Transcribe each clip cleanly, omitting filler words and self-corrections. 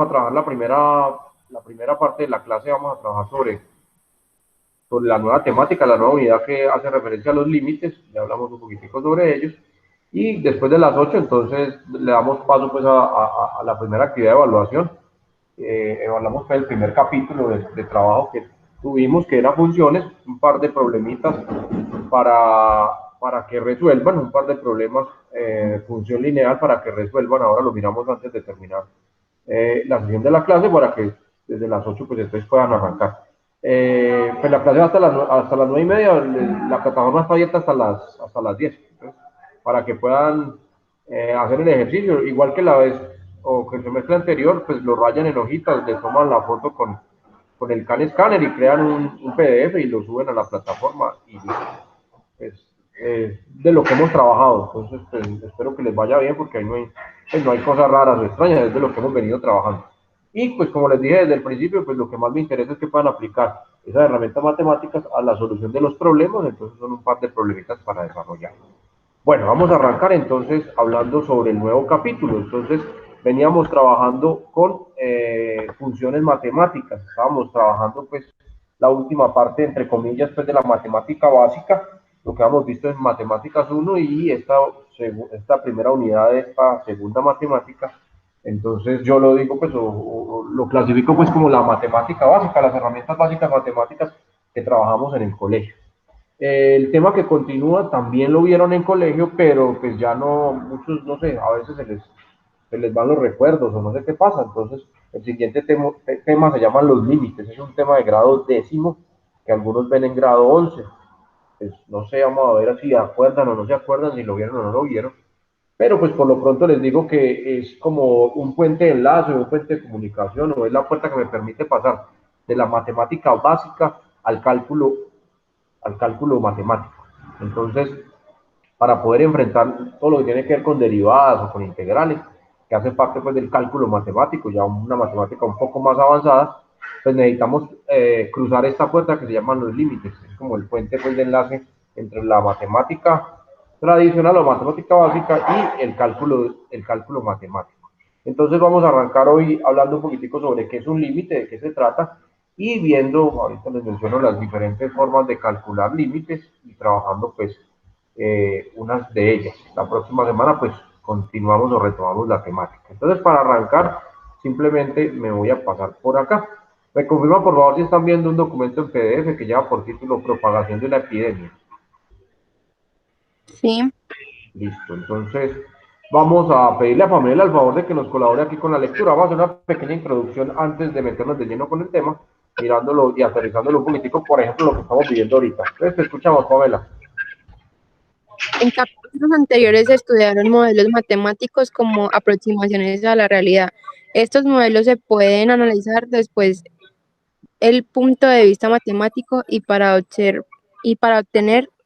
a trabajar la primera parte de la clase, vamos a trabajar sobre la nueva temática, la nueva unidad que hace referencia a los límites, ya hablamos un poquitico sobre ellos, y después de las 8 entonces le damos paso pues a la primera actividad de evaluación. Evaluamos pues, el primer capítulo de trabajo que tuvimos, que era funciones, un par de problemitas para que resuelvan, un par de problemas, función lineal para que resuelvan, ahora lo miramos antes de terminar la sesión de la clase para que desde las 8 pues después puedan arrancar. Pues la clase va hasta las 9 y media, la plataforma está abierta hasta las 10, entonces, para que puedan hacer el ejercicio, igual que la vez o que el semestre anterior, pues lo rayan en hojitas, le toman la foto con el Can Scanner y crean un PDF y lo suben a la plataforma y pues, de lo que hemos trabajado. Entonces, pues, espero que les vaya bien porque ahí pues, no hay cosas raras o extrañas, es de lo que hemos venido trabajando. Y pues como les dije desde el principio, pues lo que más me interesa es que puedan aplicar esas herramientas matemáticas a la solución de los problemas, entonces son un par de problemitas para desarrollar. Bueno, vamos a arrancar entonces hablando sobre el nuevo capítulo. Entonces, veníamos trabajando con funciones matemáticas, estábamos trabajando pues la última parte, entre comillas, pues de la matemática básica, lo que hemos visto en matemáticas uno y esta primera unidad de esta segunda matemática. Entonces yo lo digo pues o lo clasifico pues como la matemática básica, las herramientas básicas matemáticas que trabajamos en el colegio. El tema que continúa también lo vieron en colegio, pero pues ya no, muchos, no sé, a veces se les van los recuerdos o no sé qué pasa. Entonces, el siguiente tema se llama los límites. Es un tema de grado décimo que algunos ven en grado 11. Pues no sé, vamos a ver si se acuerdan o no se acuerdan, si lo vieron o no lo vieron. Pero pues por lo pronto les digo que es como un puente de enlace, un puente de comunicación, o es la puerta que me permite pasar de la matemática básica al cálculo matemático. Entonces, para poder enfrentar todo lo que tiene que ver con derivadas o con integrales, que hace parte pues, del cálculo matemático, ya una matemática un poco más avanzada, pues necesitamos cruzar esta puerta que se llaman los límites, es como el puente pues, de enlace entre la matemática tradicional o matemática básica y el cálculo matemático. Entonces vamos a arrancar hoy hablando un poquitico sobre qué es un límite, de qué se trata, y viendo, ahorita les menciono las diferentes formas de calcular límites y trabajando pues unas de ellas. La próxima semana pues continuamos o retomamos la temática. Entonces para arrancar simplemente me voy a pasar por acá. Me confirman por favor si están viendo un documento en PDF que lleva por título Propagación de una epidemia. Sí, Listo, entonces vamos a pedirle a Pamela el favor de que nos colabore aquí con la lectura. Vamos a hacer una pequeña introducción antes de meternos de lleno con el tema, mirándolo y aterrizándolo un poquitico, por ejemplo, lo que estamos viviendo ahorita. Entonces te escuchamos, Pamela. en capítulos anteriores se estudiaron modelos matemáticos como aproximaciones a la realidad. Estos modelos se pueden analizar después el punto de vista matemático y para obtener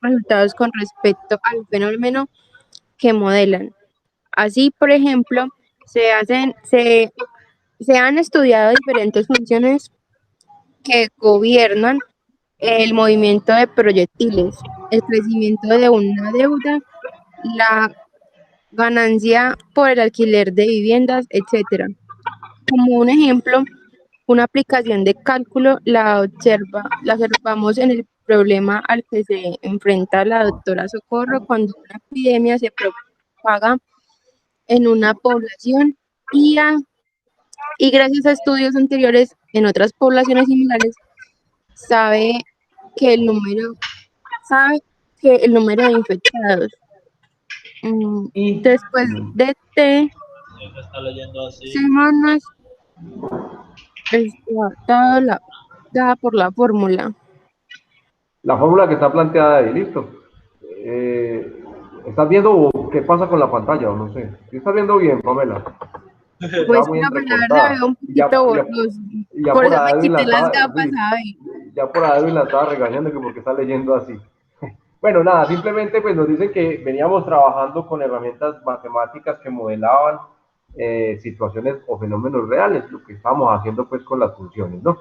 resultados con respecto al fenómeno que modelan. Así, por ejemplo, se hacen, se han estudiado diferentes funciones que gobiernan el movimiento de proyectiles, el crecimiento de una deuda, la ganancia por el alquiler de viviendas, etcétera. Como un ejemplo, una aplicación de cálculo la observamos en el problema al que se enfrenta la doctora Socorro cuando una epidemia se propaga en una población y, y gracias a estudios anteriores en otras poblaciones similares sabe que el número, sabe que el número de infectados Y después de semanas está dada por la fórmula. la fórmula que está planteada ahí, listo. ¿Estás viendo qué pasa con la pantalla o no sé? ¿Sí estás viendo bien, Pamela? Porque estaba Pues muy no, pues la verdad veo entrecortada. un poquito borroso. Y ya Por por eso me ahí Edwin la quité las estaba, gafas, sí, ¿sabes? ya por ahí Edwin la estaba regañando que porque está leyendo así. Bueno, nada, simplemente pues nos dicen que veníamos trabajando con herramientas matemáticas que modelaban situaciones o fenómenos reales, lo que estábamos haciendo pues con las funciones, ¿no?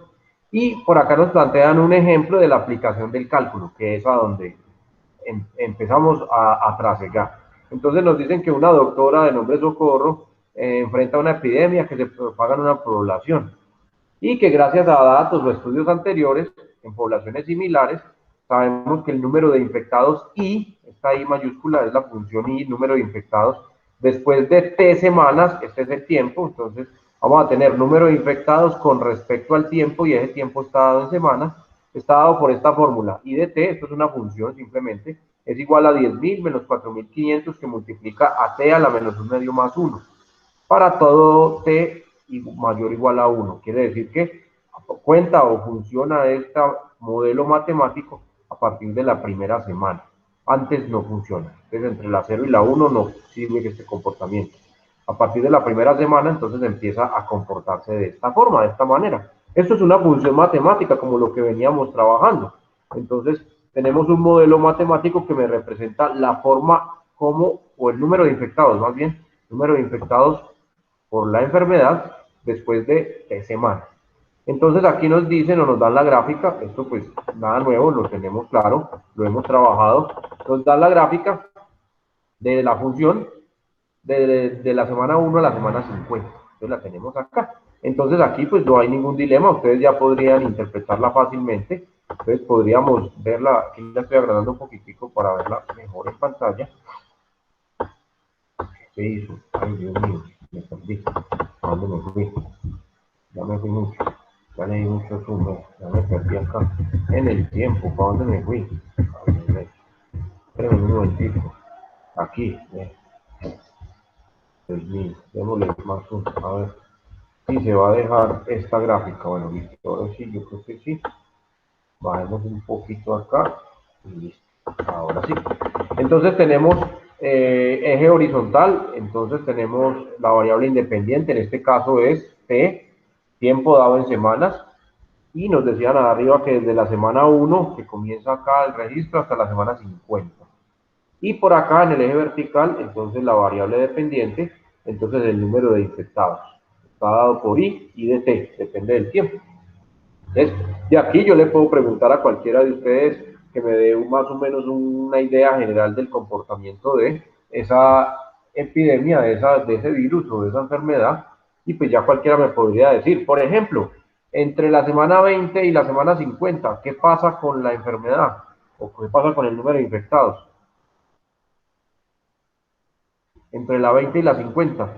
Y por acá nos plantean un ejemplo de la aplicación del cálculo, que es a donde empezamos a trasegar. Entonces nos dicen que una doctora de nombre Socorro enfrenta una epidemia que se propaga en una población y que gracias a datos o estudios anteriores en poblaciones similares sabemos que el número de infectados I, esta I mayúscula es la función I, número de infectados, después de T semanas, este es el tiempo, entonces vamos a tener número de infectados con respecto al tiempo y ese tiempo está dado en semanas, está dado por esta fórmula. I de T, esto es una función simplemente, es igual a 10.000 menos 4.500 que multiplica a T a la menos un medio más 1. Para todo T mayor o igual a 1. Quiere decir que cuenta o funciona este modelo matemático a partir de la primera semana. Antes no funciona. Entonces, entre la 0 y la 1 no sirve este comportamiento. A partir de la primera semana, entonces empieza a comportarse de esta forma, de esta manera. Esto es una función matemática, como lo que veníamos trabajando. Entonces, tenemos un modelo matemático que me representa la forma como, o el número de infectados, más bien, número de infectados por la enfermedad después de 3 semanas. Entonces aquí nos dicen o nos dan la gráfica, esto pues nada nuevo, lo tenemos claro, lo hemos trabajado, nos dan la gráfica de la función de la semana 1 a la semana 50, entonces la tenemos acá. Entonces aquí pues no hay ningún dilema, ustedes ya podrían interpretarla fácilmente, entonces podríamos verla, aquí la estoy agrandando un poquitico para verla mejor en pantalla. ¿Qué hizo? Ay, Dios mío, me perdí. ¿A dónde me fui? Ya me fui mucho. Ya le di mucho zoom, ya me perdí acá. En el tiempo, ¿para dónde me fui? Espérenme un momentito. Aquí, Dios mío, démosle más zoom. A ver si se va a dejar esta gráfica. Bueno, listo. Ahora sí, yo creo que sí. Bajemos un poquito acá. Y listo. Ahora sí. Entonces tenemos eje horizontal, entonces tenemos la variable independiente, en este caso es T, tiempo dado en semanas, y nos decían arriba que desde la semana 1, que comienza acá el registro, hasta la semana 50. Y por acá en el eje vertical, entonces la variable dependiente, entonces el número de infectados. Está dado por I de T, depende del tiempo. Entonces, de aquí yo le puedo preguntar a cualquiera de ustedes que me dé más o menos una idea general del comportamiento de esa epidemia, de ese virus o de esa enfermedad, y pues ya cualquiera me podría decir, por ejemplo, entre la semana 20 y la semana 50, ¿qué pasa con la enfermedad? ¿O qué pasa con el número de infectados? Entre la 20 y la 50,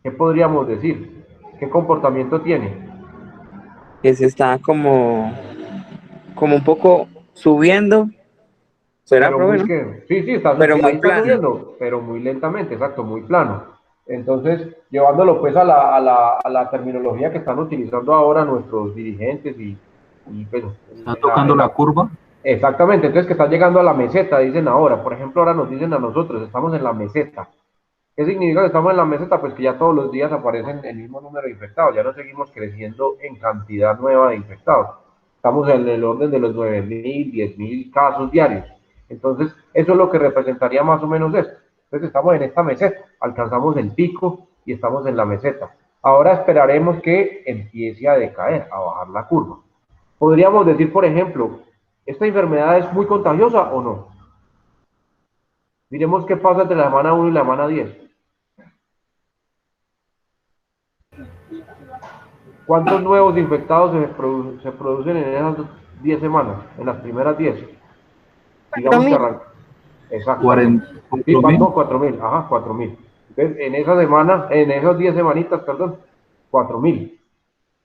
¿qué podríamos decir? ¿Qué comportamiento tiene? Que se está como un poco subiendo, será, Pero profe, muy ¿no? que, sí, sí, está, Pero ahí muy está plana. subiendo, pero muy lentamente, exacto, muy plano. Entonces, llevándolo pues a la terminología que están utilizando ahora nuestros dirigentes y pues, Está tocando la curva. exactamente, entonces que está llegando a la meseta, dicen ahora. Por ejemplo, ahora nos dicen a nosotros, estamos en la meseta. ¿Qué significa que estamos en la meseta? Pues que ya todos los días aparecen el mismo número de infectados, ya no seguimos creciendo en cantidad nueva de infectados. Estamos en el orden de los 9.000, 10.000 casos diarios. Entonces, eso es lo que representaría más o menos esto. Entonces, estamos en esta meseta, alcanzamos el pico y estamos en la meseta. Ahora esperaremos que empiece a decaer, a bajar la curva. Podríamos decir, por ejemplo, ¿esta enfermedad es muy contagiosa o no? Diremos qué pasa entre la semana 1 y la semana 10. ¿Cuántos nuevos infectados se producen en esas 10 semanas? En las primeras 10. Digamos que 4.000. arranca. Exactamente. Sí, 4.000. no, 4.000. Ajá, 4.000. Entonces, en esa semana, en esas 10 semanitas, perdón, 4.000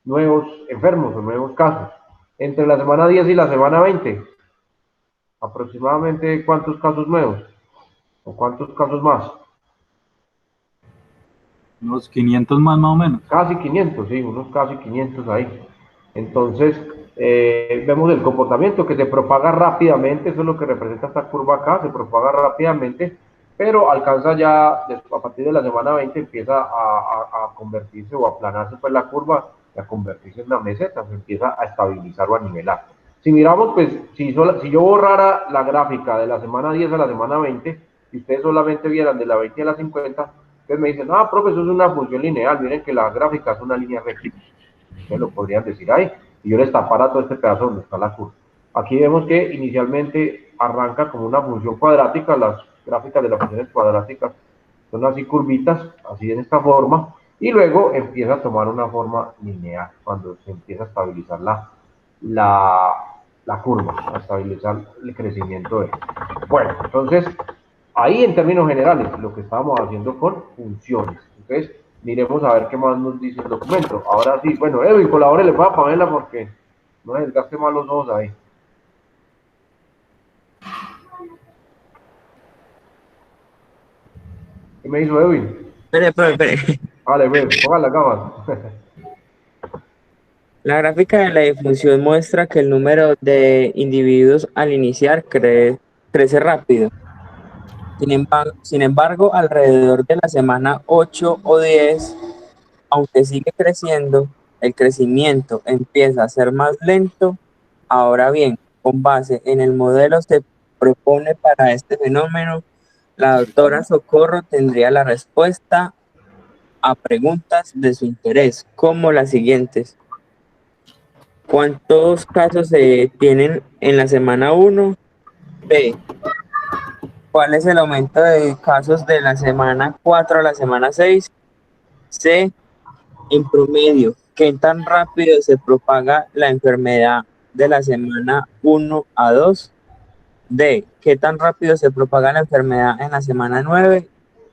nuevos enfermos o nuevos casos. Entre la semana 10 y la semana 20, aproximadamente, ¿cuántos casos nuevos? ¿O cuántos casos más? Unos 500 más o menos. Casi 500, sí, unos casi 500 ahí. Entonces, vemos el comportamiento que se propaga rápidamente, eso es lo que representa esta curva acá, se propaga rápidamente, pero alcanza ya, a partir de la semana 20, empieza a convertirse o a aplanarse pues la curva y a convertirse en una meseta, se empieza a estabilizar o a nivelar. Si miramos, pues, si yo borrara la gráfica de la semana 10 a la semana 20, y ustedes solamente vieran de la 20 a la 50, ustedes me dicen, ah, profe, eso es una función lineal, miren que la gráfica es una línea recta. Ustedes lo podrían decir ahí, y yo les tapara todo este pedazo donde está la curva. Aquí vemos que inicialmente arranca como una función cuadrática, las gráficas de las funciones cuadráticas son así curvitas, así en esta forma, y luego empieza a tomar una forma lineal, cuando se empieza a estabilizar la curva, a estabilizar el crecimiento de. Bueno, entonces, ahí en términos generales, lo que estábamos haciendo con funciones. Entonces, miremos a ver qué más nos dice el documento. Ahora sí, bueno, Edwin, colabórele para Pamela porque no desgaste más los ojos ahí. ¿Qué me hizo Edwin? Espere. Vale, pues, pongan las gafas. La gráfica de la difusión muestra que el número de individuos al iniciar crece rápido. Sin embargo, alrededor de la semana 8 o 10, aunque sigue creciendo, el crecimiento empieza a ser más lento. Ahora bien, con base en el modelo se propone para este fenómeno, la doctora Socorro tendría la respuesta a preguntas de su interés, como las siguientes. ¿Cuántos casos se tienen en la semana 1? B. ¿Cuál es el aumento de casos de la semana 4 a la semana 6? C. En promedio, ¿qué tan rápido se propaga la enfermedad de la semana 1 a 2? D. ¿Qué tan rápido se propaga la enfermedad en la semana 9?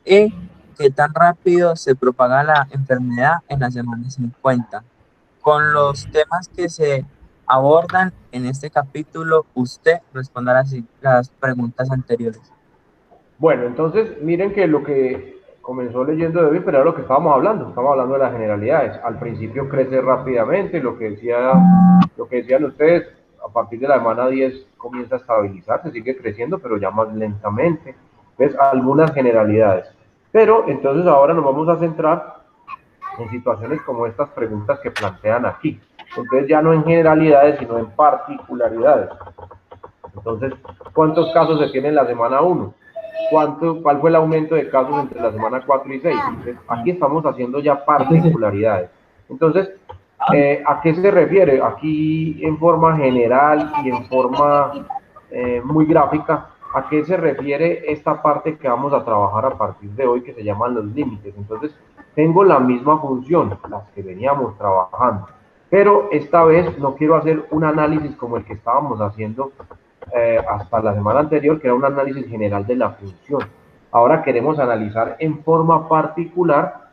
E. ¿Qué tan rápido se propaga la enfermedad en la semana 50? Con los temas que se abordan en este capítulo, usted responderá las preguntas anteriores. Bueno, entonces miren que lo que comenzó leyendo David, pero era lo que estábamos hablando de las generalidades. Al principio crece rápidamente, lo que decían ustedes, a partir de la semana 10 comienza a estabilizarse, sigue creciendo, pero ya más lentamente. Entonces, algunas generalidades. Pero entonces ahora nos vamos a centrar en situaciones como estas preguntas que plantean aquí. Entonces ya no en generalidades, sino en particularidades. Entonces, ¿cuántos casos se tienen en la semana 1? ¿Cuál fue el aumento de casos entre la semana 4 y 6? Entonces, aquí estamos haciendo ya particularidades. Entonces, ¿a qué se refiere? Aquí en forma general y en forma muy gráfica, ¿a qué se refiere esta parte que vamos a trabajar a partir de hoy que se llaman los límites? Entonces, tengo la misma función, las que veníamos trabajando, pero esta vez no quiero hacer un análisis como el que estábamos haciendo hasta la semana anterior, que era un análisis general de la función. Ahora queremos analizar en forma particular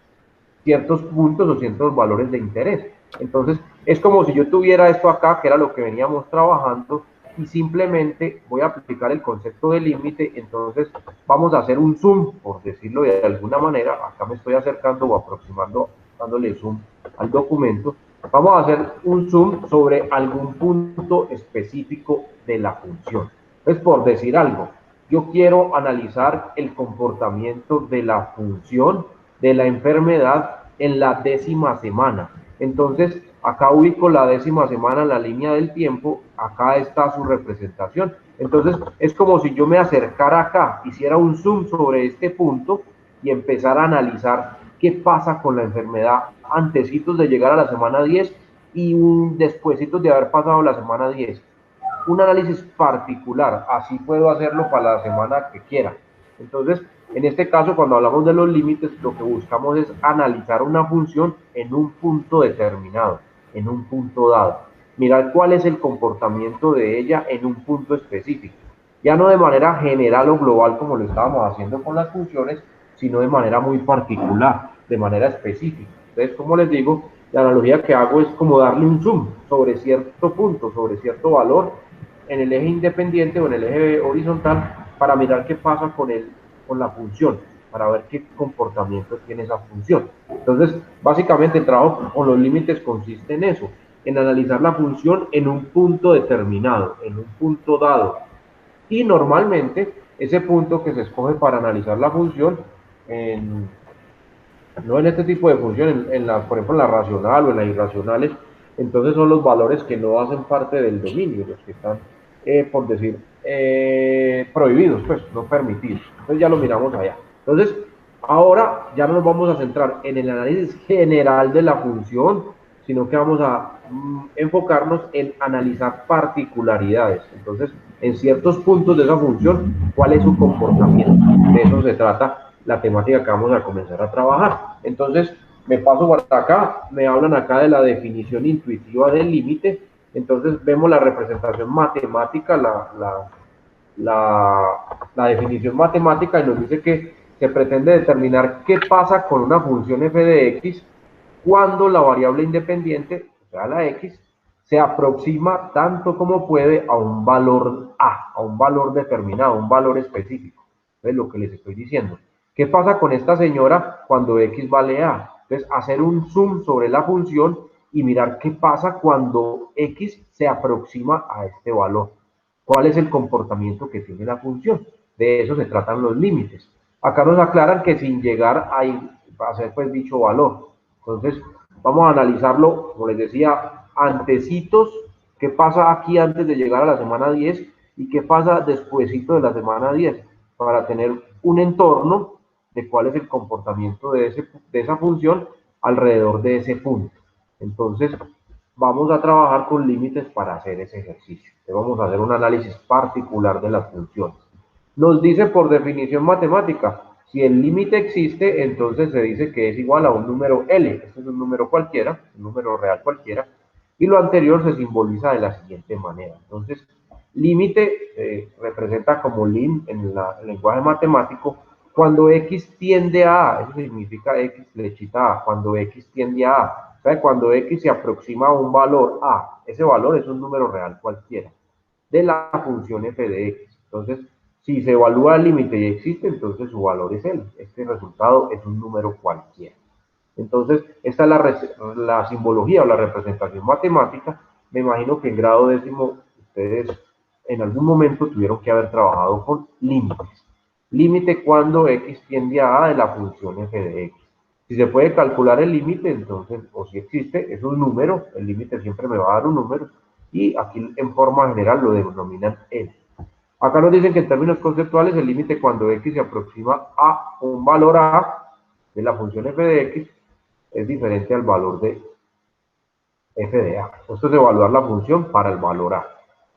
ciertos puntos o ciertos valores de interés. Entonces, es como si yo tuviera esto acá, que era lo que veníamos trabajando, y simplemente voy a aplicar el concepto de límite. Entonces, vamos a hacer un zoom, por decirlo de alguna manera. Acá me estoy acercando o aproximando, dándole zoom al documento. Vamos a hacer un zoom sobre algún punto específico de la función. Entonces, por decir algo, yo quiero analizar el comportamiento de la función de la enfermedad en la 10ª semana. Entonces, acá ubico la 10ª semana en la línea del tiempo, acá está su representación. Entonces, es como si yo me acercara acá, hiciera un zoom sobre este punto y empezara a analizar qué pasa con la enfermedad antecitos de llegar a la semana 10 y despuesitos de haber pasado la semana 10. Un análisis particular, así puedo hacerlo para la semana que quiera. Entonces, en este caso, cuando hablamos de los límites, lo que buscamos es analizar una función en un punto determinado, en un punto dado. Mirar cuál es el comportamiento de ella en un punto específico. Ya no de manera general o global como lo estábamos haciendo con las funciones, sino de manera muy particular, de manera específica. Entonces, como les digo, la analogía que hago es como darle un zoom sobre cierto punto, sobre cierto valor, en el eje independiente o en el eje horizontal, para mirar qué pasa con la función, para ver qué comportamiento tiene esa función. Entonces, básicamente el trabajo con los límites consiste en eso, en analizar la función en un punto determinado, en un punto dado. Y normalmente, ese punto que se escoge para analizar la función, no en este tipo de función, por ejemplo, en la racional o en las irracionales, entonces son los valores que no hacen parte del dominio, los que están, por decir, prohibidos, pues, no permitidos. Entonces ya lo miramos allá. Entonces, ahora ya no nos vamos a centrar en el análisis general de la función, sino que vamos a enfocarnos en analizar particularidades. Entonces, en ciertos puntos de esa función, ¿cuál es su comportamiento? De eso se trata la temática que vamos a comenzar a trabajar. Entonces, me paso por acá, me hablan acá de la definición intuitiva del límite. Entonces, vemos la representación matemática, la definición matemática, y nos dice que se pretende determinar qué pasa con una función f de x cuando la variable independiente, o sea, la x, se aproxima tanto como puede a un valor a un valor determinado, un valor específico. Es lo que les estoy diciendo. ¿Qué pasa con esta señora cuando x vale a? Entonces, hacer un zoom sobre la función y mirar qué pasa cuando x se aproxima a este valor. ¿Cuál es el comportamiento que tiene la función? De eso se tratan los límites. Acá nos aclaran que sin llegar a ser pues dicho valor. Entonces, vamos a analizarlo, como les decía, antecitos, qué pasa aquí antes de llegar a la semana 10 y qué pasa despuesito de la semana 10, para tener un entorno de cuál es el comportamiento de esa función alrededor de ese punto. Entonces, vamos a trabajar con límites para hacer ese ejercicio. Vamos a hacer un análisis particular de las funciones. Nos dice por definición matemática, si el límite existe, entonces se dice que es igual a un número L. Este es un número cualquiera, un número real cualquiera, y lo anterior se simboliza de la siguiente manera. Entonces, límite representa como lim en el lenguaje matemático cuando x tiende a A, eso significa x flechita A, cuando x tiende a A. O sea, cuando x se aproxima a un valor A, ese valor es un número real cualquiera, de la función f de x. Entonces, si se evalúa el límite y existe, entonces su valor es L. Este resultado es un número cualquiera. Entonces, esta es la simbología o la representación matemática. Me imagino que en grado décimo ustedes en algún momento tuvieron que haber trabajado con límites. Límite cuando x tiende a de la función f de x. Si se puede calcular el límite, entonces, o si existe, es un número, el límite siempre me va a dar un número, y aquí en forma general lo denominan L. Acá nos dicen que en términos conceptuales el límite cuando x se aproxima a un valor a de la función f de x es diferente al valor de f de a. Esto es evaluar la función para el valor a.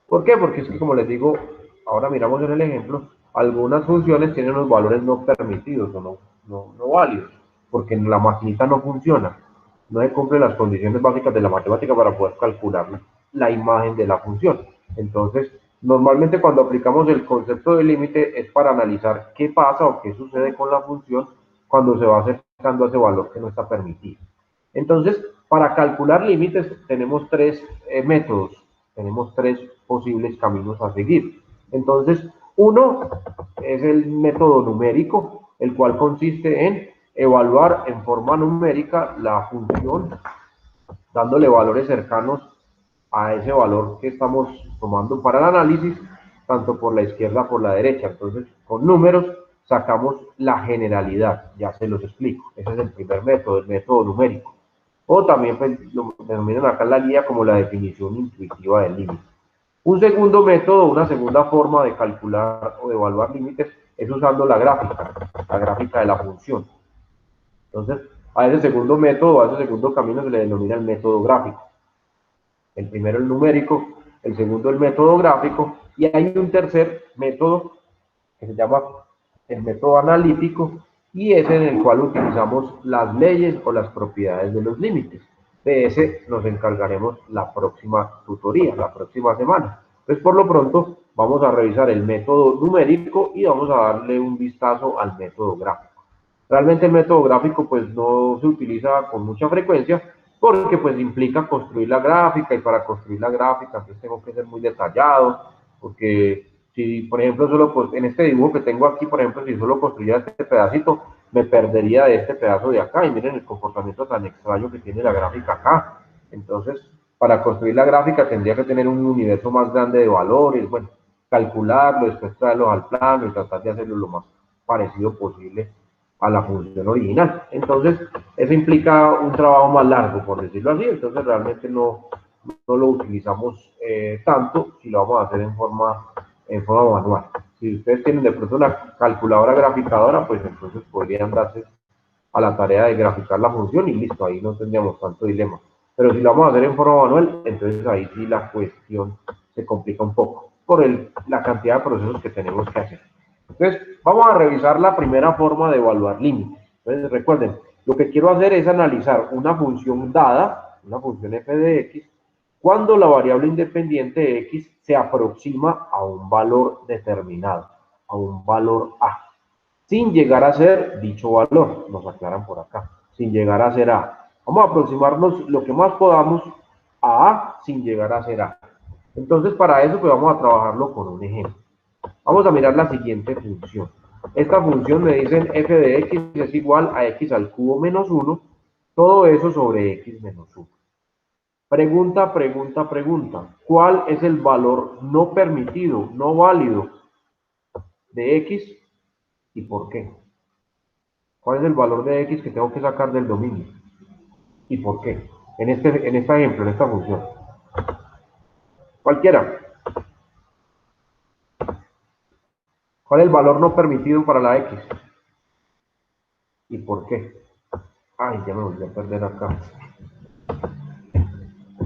¿Por qué? Porque es que, como les digo, ahora miramos en el ejemplo, algunas funciones tienen unos valores no permitidos o no válidos, porque la maquinita no funciona, no se cumplen las condiciones básicas de la matemática para poder calcular la imagen de la función. Entonces, normalmente cuando aplicamos el concepto de límite es para analizar qué pasa o qué sucede con la función cuando se va acercando a ese valor que no está permitido. Entonces, para calcular límites tenemos tres métodos, tenemos tres posibles caminos a seguir. Entonces, uno es el método numérico, el cual consiste en evaluar en forma numérica la función, dándole valores cercanos a ese valor que estamos tomando para el análisis, tanto por la izquierda como por la derecha. Entonces, con números sacamos la generalidad, ya se los explico. Ese es el primer método, el método numérico. O también pues, lo denominan acá en la guía como la definición intuitiva del límite. Un segundo método, una segunda forma de calcular o de evaluar límites es usando la gráfica de la función. Entonces, a ese segundo método, a ese segundo camino se le denomina el método gráfico. El primero el numérico, el segundo el método gráfico, y hay un tercer método que se llama el método analítico, y es en el cual utilizamos las leyes o las propiedades de los límites. De ese nos encargaremos la próxima tutoría, la próxima semana. Entonces, por lo pronto, vamos a revisar el método numérico y vamos a darle un vistazo al método gráfico. Realmente el método gráfico pues no se utiliza con mucha frecuencia porque pues implica construir la gráfica, y para construir la gráfica pues tengo que ser muy detallado, porque si por ejemplo solo en este dibujo que tengo aquí, por ejemplo, si solo construyera este pedacito, me perdería de este pedazo de acá, y miren el comportamiento tan extraño que tiene la gráfica acá. Entonces, para construir la gráfica tendría que tener un universo más grande de valores, bueno, calcularlo, después traerlos al plano y tratar de hacerlo lo más parecido posible a la función original. Entonces, eso implica un trabajo más largo, por decirlo así. Entonces, realmente no lo utilizamos tanto si lo vamos a hacer en forma manual. Si ustedes tienen de pronto una calculadora graficadora, pues entonces podrían darse a la tarea de graficar la función y listo, ahí no tendríamos tanto dilema. Pero si lo vamos a hacer en forma manual, entonces ahí sí la cuestión se complica un poco por la cantidad de procesos que tenemos que hacer. Entonces, vamos a revisar la primera forma de evaluar límites. Entonces, recuerden, lo que quiero hacer es analizar una función dada, una función f de x, cuando la variable independiente x se aproxima a un valor determinado, a un valor a, sin llegar a ser dicho valor, nos aclaran por acá, sin llegar a ser a. Vamos a aproximarnos lo que más podamos a sin llegar a ser a. Entonces, para eso, pues vamos a trabajarlo con un ejemplo. Vamos a mirar la siguiente función. Esta función me dicen f de x es igual a x al cubo menos 1, todo eso sobre x menos 1. Pregunta, pregunta, pregunta. ¿Cuál es el valor no permitido, no válido de x y por qué? ¿Cuál es el valor de x que tengo que sacar del dominio? ¿Y por qué? En este ejemplo, en esta función. Cualquiera. ¿Cuál es el valor no permitido para la x? ¿Y por qué? Ay, ya me volví a perder acá.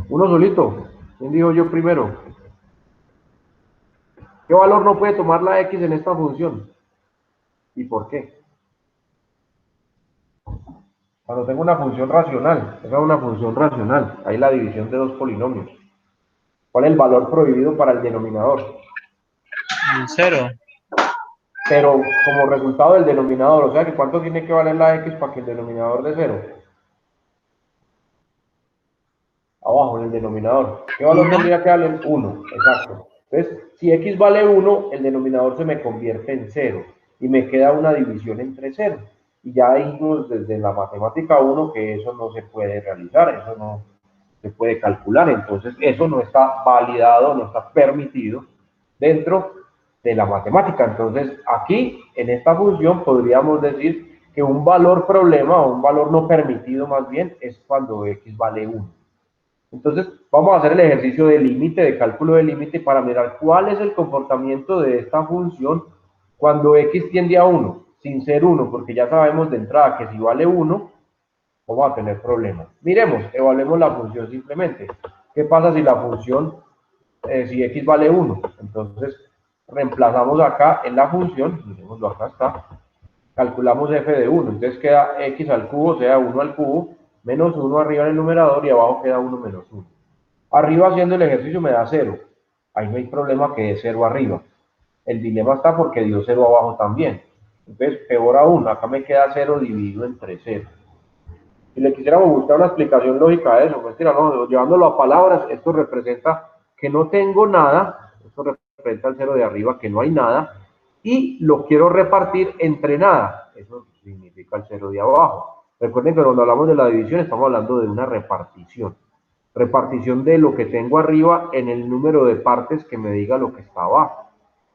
Uno solito. ¿Quién dijo yo primero? ¿Qué valor no puede tomar la x en esta función? ¿Y por qué? Cuando tengo una función racional, esa es una función racional, hay la división de dos polinomios. ¿Cuál es el valor prohibido para el denominador? 0. Pero como resultado del denominador, o sea que ¿cuánto tiene que valer la x para que el denominador de 0? Abajo en el denominador. ¿Qué valor tendría que valer? 1, exacto. Entonces, si x vale 1, el denominador se me convierte en 0 y me queda una división entre 0. Y ya vimos desde la matemática 1 que eso no se puede realizar, eso no se puede calcular, entonces eso no está validado, no está permitido dentro de la matemática. Entonces, aquí, en esta función, podríamos decir que un valor problema o un valor no permitido más bien es cuando x vale 1. Entonces, vamos a hacer el ejercicio de límite, de cálculo de límite, para mirar cuál es el comportamiento de esta función cuando x tiende a 1, sin ser 1, porque ya sabemos de entrada que si vale 1, vamos a tener problemas. Miremos, evaluemos la función simplemente. ¿Qué pasa si la función, si x vale 1? Entonces, reemplazamos acá en la función, miremoslo, acá está, calculamos f de 1, entonces queda x al cubo, o sea, 1 al cubo, menos 1 arriba en el numerador y abajo queda 1 menos 1. Arriba haciendo el ejercicio me da 0, ahí no hay problema que dé 0 arriba. El dilema está porque dio 0 abajo también. Entonces, peor aún, acá me queda 0 dividido entre 0. Si le quisiéramos buscar una explicación lógica a eso, mentira, no, llevándolo a palabras, esto representa que no tengo nada, esto representa el 0 de arriba, que no hay nada, y lo quiero repartir entre nada, eso significa el 0 de abajo. Recuerden que cuando hablamos de la división estamos hablando de una repartición de lo que tengo arriba en el número de partes que me diga lo que está abajo.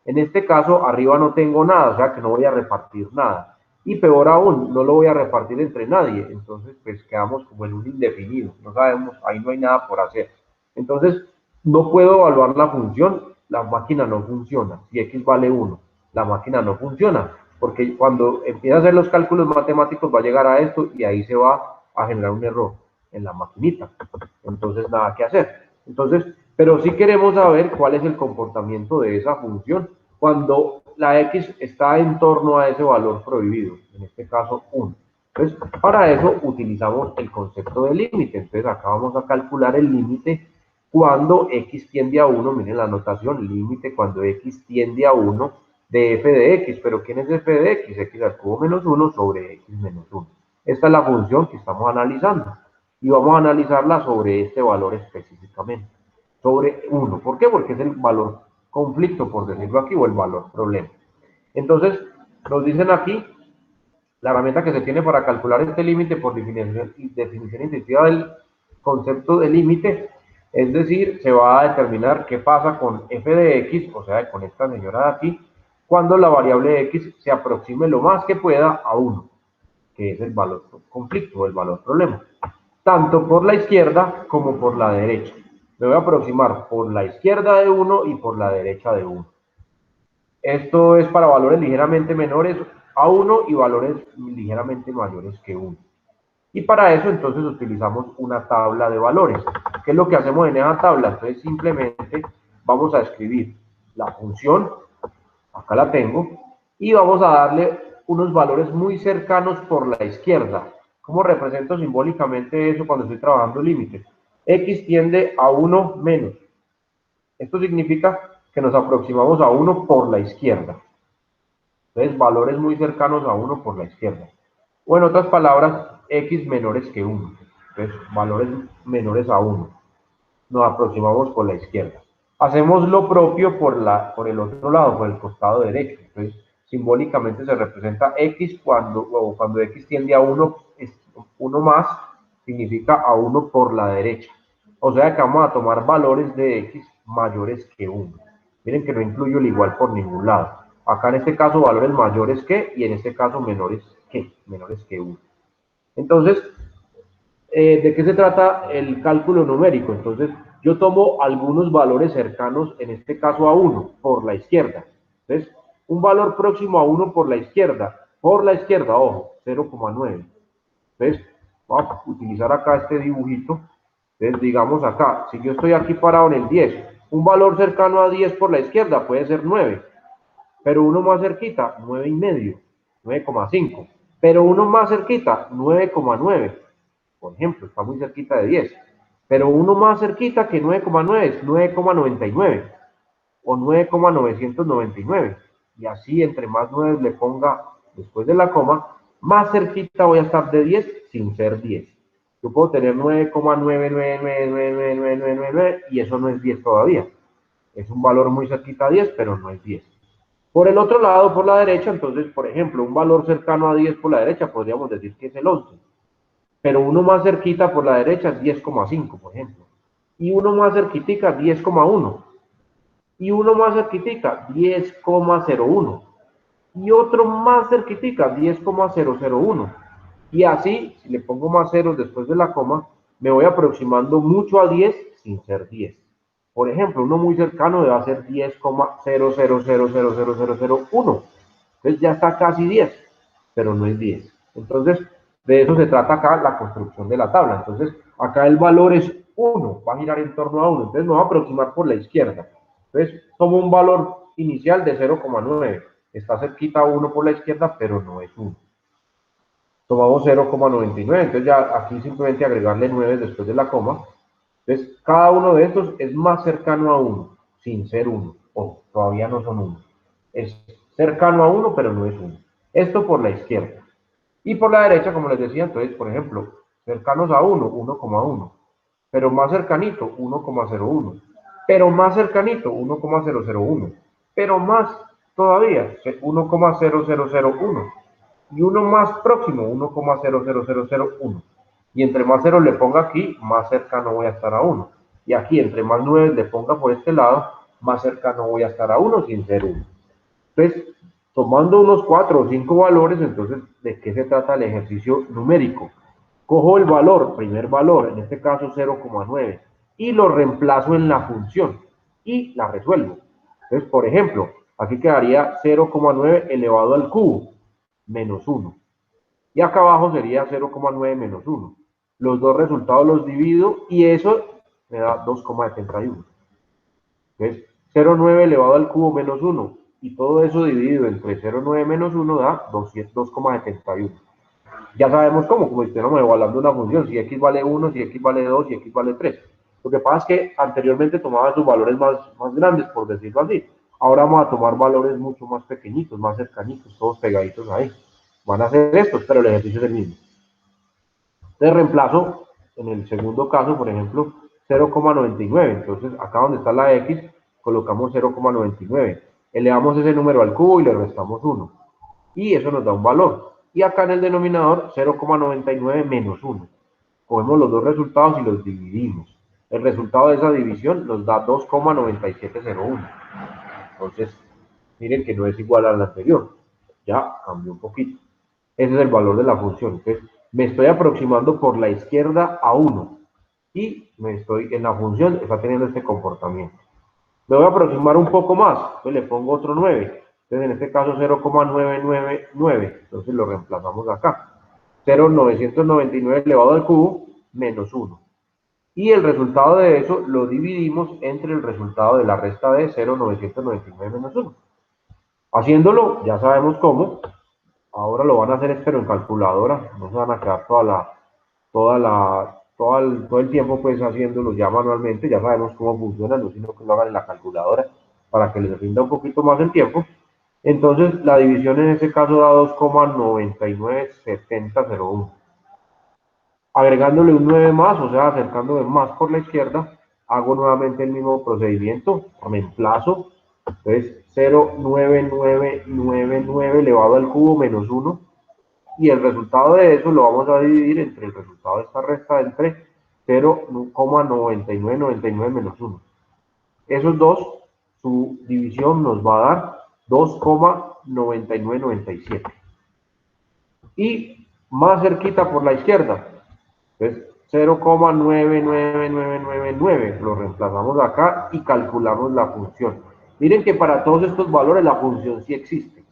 En este caso, arriba no tengo nada, o sea que no voy a repartir nada. Y peor aún, no lo voy a repartir entre nadie. Entonces, pues quedamos como en un indefinido. No sabemos, ahí no hay nada por hacer. Entonces, no puedo evaluar la función. La máquina no funciona. Si x vale 1, la máquina no funciona. Porque cuando empieza a hacer los cálculos matemáticos va a llegar a esto y ahí se va a generar un error en la maquinita. Entonces, nada que hacer. Entonces, pero sí queremos saber cuál es el comportamiento de esa función cuando la x está en torno a ese valor prohibido, en este caso 1. Entonces, para eso utilizamos el concepto de límite. Entonces, acá vamos a calcular el límite cuando x tiende a 1, miren la notación, límite cuando x tiende a 1 de f de x. ¿Pero quién es f de x? X al cubo menos 1 sobre x menos 1. Esta es la función que estamos analizando. Y vamos a analizarla sobre este valor específicamente, sobre 1. ¿Por qué? Porque es el valor conflicto, por decirlo aquí, o el valor problema. Entonces, nos dicen aquí, la herramienta que se tiene para calcular este límite por definición intuitiva del concepto de límite, es decir, se va a determinar qué pasa con f de x, o sea, con esta señora de aquí, cuando la variable x se aproxime lo más que pueda a 1, que es el valor conflicto o el valor problema, tanto por la izquierda como por la derecha. Me voy a aproximar por la izquierda de 1 y por la derecha de 1. Esto es para valores ligeramente menores a 1 y valores ligeramente mayores que 1. Y para eso entonces utilizamos una tabla de valores. ¿Qué es lo que hacemos en esa tabla? Entonces simplemente vamos a escribir la función, acá la tengo, y vamos a darle unos valores muy cercanos por la izquierda. ¿Cómo represento simbólicamente eso cuando estoy trabajando límites? X tiende a 1 menos. Esto significa que nos aproximamos a 1 por la izquierda. Entonces, valores muy cercanos a 1 por la izquierda. O en otras palabras, X menores que 1. Entonces, valores menores a 1. Nos aproximamos por la izquierda. Hacemos lo propio por el otro lado, por el costado derecho. Entonces, simbólicamente se representa X cuando X tiende a 1, 1 más, significa a 1 por la derecha. O sea que vamos a tomar valores de X mayores que 1. Miren que no incluyo el igual por ningún lado. Acá en este caso valores mayores que, y en este caso menores que 1. Entonces, ¿de qué se trata el cálculo numérico? Entonces, yo tomo algunos valores cercanos, en este caso a 1, por la izquierda. Entonces, un valor próximo a 1 por la izquierda, ojo, 0,9. Entonces, vamos a utilizar acá este dibujito. Entonces, digamos acá, si yo estoy aquí parado en el 10, un valor cercano a 10 por la izquierda puede ser 9, pero uno más cerquita, 9,5, 9,5, pero uno más cerquita, 9,9. Por ejemplo, está muy cerquita de 10, pero uno más cerquita que 9,9 es 9,99 o 9,999, y así entre más 9 le ponga después de la coma, más cerquita voy a estar de 10 sin ser 10. Yo puedo tener 9,9999999 y eso no es 10 todavía. Es un valor muy cerquita a 10, pero no es 10. Por el otro lado, por la derecha, entonces, por ejemplo, un valor cercano a 10 por la derecha podríamos decir que es el 11. Pero uno más cerquita por la derecha es 10,5, por ejemplo. Y uno más cerquitica, 10,1. Y uno más cerquitica, 10,01. Y otro más cerquitica, 10,001. Y así, si le pongo más ceros después de la coma, me voy aproximando mucho a 10 sin ser 10. Por ejemplo, uno muy cercano va a ser 10,0000001. Entonces ya está casi 10, pero no es 10. Entonces, de eso se trata acá la construcción de la tabla. Entonces, acá el valor es 1, va a girar en torno a 1. Entonces, me va a aproximar por la izquierda. Entonces, tomo un valor inicial de 0,9. Está cerquita a 1 por la izquierda, pero no es 1. Tomamos 0,99. Entonces, ya aquí simplemente agregarle 9 después de la coma. Entonces, cada uno de estos es más cercano a 1, sin ser 1. O todavía no son 1. Es cercano a 1, pero no es 1. Esto por la izquierda. Y por la derecha, como les decía, entonces, por ejemplo, cercanos a 1, 1,1. Pero más cercanito, 1,01. Pero más cercanito, 1,001. Pero más todavía, 1,0001. Y uno más próximo, 1,00001. Y entre más ceros le ponga aquí, más cercano voy a estar a 1. Y aquí, entre más 9 le ponga por este lado, más cercano voy a estar a 1 sin ser 1. Entonces, tomando unos 4 o 5 valores, entonces, ¿de qué se trata el ejercicio numérico? Cojo el valor, primer valor, en este caso 0,9, y lo reemplazo en la función y la resuelvo. Entonces, por ejemplo, aquí quedaría 0,9 elevado al cubo, menos 1. Y acá abajo sería 0,9 menos 1. Los dos resultados los divido y eso me da 2,71. Entonces, 0,9 elevado al cubo menos 1. Y todo eso dividido entre 0,9 menos 1 da 2,71. Ya sabemos cómo, como si estuviéramos evaluando una función, si x vale 1, si x vale 2, si x vale 3. Lo que pasa es que anteriormente tomaba sus valores más grandes, por decirlo así. Ahora vamos a tomar valores mucho más pequeñitos, más cercanitos, todos pegaditos ahí. Van a ser estos, pero el ejercicio es el mismo. Entonces reemplazo, en el segundo caso, por ejemplo, 0,99. Entonces, acá donde está la x, colocamos 0,99. Elevamos ese número al cubo y le restamos 1. Y eso nos da un valor. Y acá en el denominador, 0,99 menos 1. Cogemos los dos resultados y los dividimos. El resultado de esa división nos da 2,9701. Entonces, miren que no es igual al anterior. Ya cambió un poquito. Ese es el valor de la función. Entonces, me estoy aproximando por la izquierda a 1. Y en la función está teniendo este comportamiento. Me voy a aproximar un poco más. Entonces le pongo otro 9. Entonces, en este caso, 0,999. Entonces, lo reemplazamos acá. 0,999 elevado al cubo menos 1. Y el resultado de eso lo dividimos entre el resultado de la resta de 0,999 menos 1. Haciéndolo, ya sabemos cómo. Ahora lo van a hacer, pero en calculadora. No se van a quedar todo el tiempo pues haciéndolo ya manualmente. Ya sabemos cómo funciona, no sino que lo hagan en la calculadora para que les rinda un poquito más el tiempo. Entonces, la división en este caso da 2,997001. Agregándole un 9 más, o sea, acercándome más por la izquierda, hago nuevamente el mismo procedimiento, reemplazo, entonces 0,9999 elevado al cubo menos 1, y el resultado de eso lo vamos a dividir entre el resultado de esta resta entre 0,9999 menos 1. Esos dos, su división nos va a dar 2,9997. Y más cerquita por la izquierda, entonces 0,99999 lo reemplazamos acá y calculamos la función. Miren que para todos estos valores la función sí existe.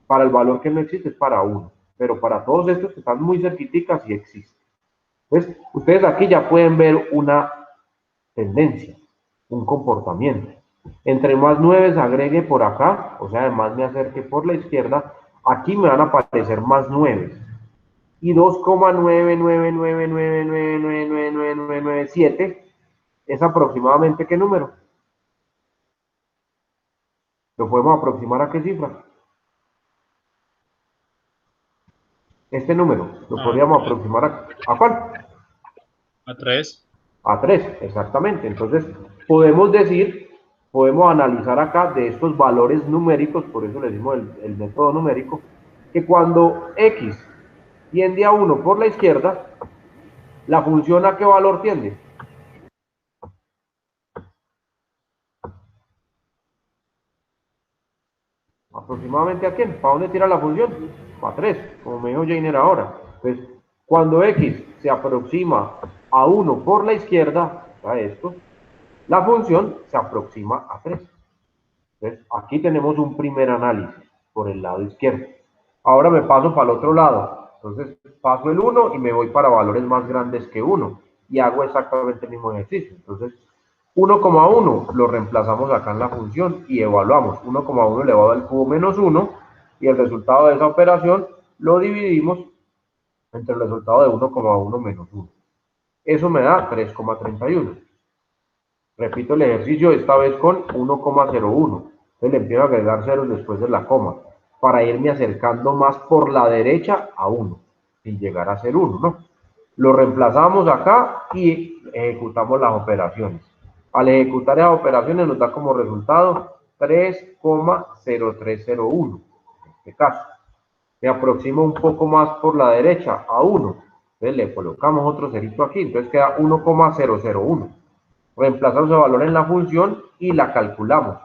Para el valor que no existe es para 1, pero para todos estos que están muy cerquiticas sí existe. Entonces, ustedes aquí ya pueden ver una tendencia, un comportamiento. Entre más 9 agregue por acá, o sea, además me acerque por la izquierda, aquí me van a aparecer más 9. Y 2,999999997 es aproximadamente ¿qué número? ¿Lo podemos aproximar a qué cifra? Este número, ¿lo podríamos aproximar a cuál? A 3. A 3, exactamente. Entonces, podemos decir, podemos analizar acá de estos valores numéricos, por eso le decimos el método numérico, que cuando x tiende a 1 por la izquierda, la función ¿a qué valor tiende? ¿Aproximadamente a quién? ¿Para dónde tira la función? A 3, como me dijo Jainer ahora. Entonces, cuando x se aproxima a 1 por la izquierda, o sea, esto, la función se aproxima a 3. Entonces, aquí tenemos un primer análisis por el lado izquierdo. Ahora me paso para el otro lado. Entonces, paso el 1 y me voy para valores más grandes que 1. Y hago exactamente el mismo ejercicio. Entonces, 1,1 lo reemplazamos acá en la función y evaluamos. 1,1 elevado al cubo menos 1. Y el resultado de esa operación lo dividimos entre el resultado de 1,1 menos 1. Eso me da 3,31. Repito el ejercicio esta vez con 1,01. Entonces le empiezo a agregar ceros después de la coma para irme acercando más por la derecha a 1 sin llegar a ser 1, ¿no? Lo reemplazamos acá y ejecutamos las operaciones. Al ejecutar esas operaciones nos da como resultado 3,0301. En este caso, me aproximo un poco más por la derecha a 1. Entonces le colocamos otro cerito aquí, entonces queda 1,001. Reemplazamos el valor en la función y la calculamos.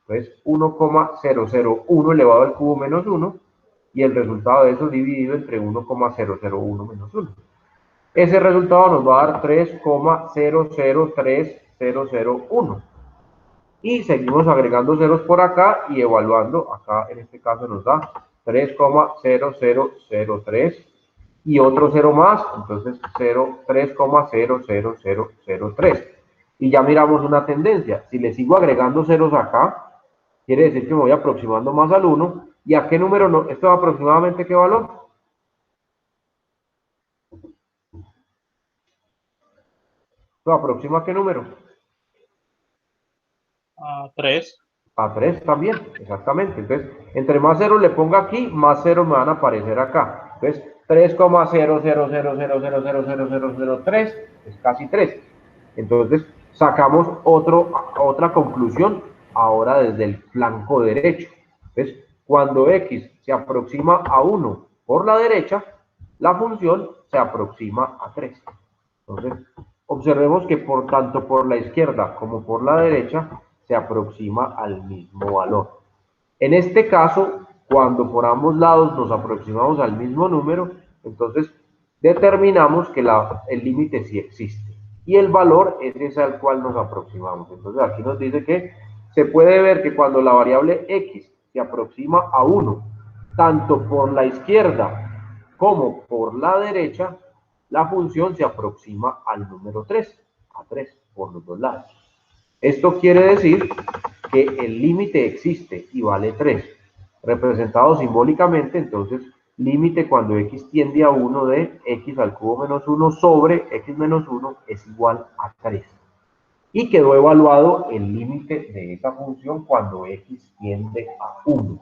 Entonces 1,001 elevado al cubo menos 1 y el resultado de eso dividido entre 1,001 menos 1. Ese resultado nos va a dar 3,003001. Y seguimos agregando ceros por acá y evaluando. Acá en este caso nos da 3,0003 y otro cero más, entonces 3,00003. Y ya miramos una tendencia. Si le sigo agregando ceros acá, quiere decir que me voy aproximando más al 1. ¿Y a qué número no? ¿Esto es aproximadamente qué valor? ¿Esto aproxima a qué número? A 3. A 3 también, exactamente. Entonces, entre más ceros le ponga aquí, más ceros me van a aparecer acá. Entonces, 3,000000003 es casi 3. Entonces, sacamos otra conclusión ahora desde el flanco derecho. Entonces, cuando x se aproxima a 1 por la derecha, la función se aproxima a 3. Entonces, observemos que tanto por la izquierda como por la derecha se aproxima al mismo valor. En este caso, cuando por ambos lados nos aproximamos al mismo número, entonces determinamos que el límite sí existe. Y el valor es ese al cual nos aproximamos. Entonces aquí nos dice que se puede ver que cuando la variable x se aproxima a 1, tanto por la izquierda como por la derecha, la función se aproxima al número 3, a 3 por los dos lados. Esto quiere decir que el límite existe y vale 3. representado simbólicamente, entonces límite cuando x tiende a 1 de x al cubo menos 1 sobre x menos 1 es igual a 3. Y quedó evaluado el límite de esa función cuando x tiende a 1.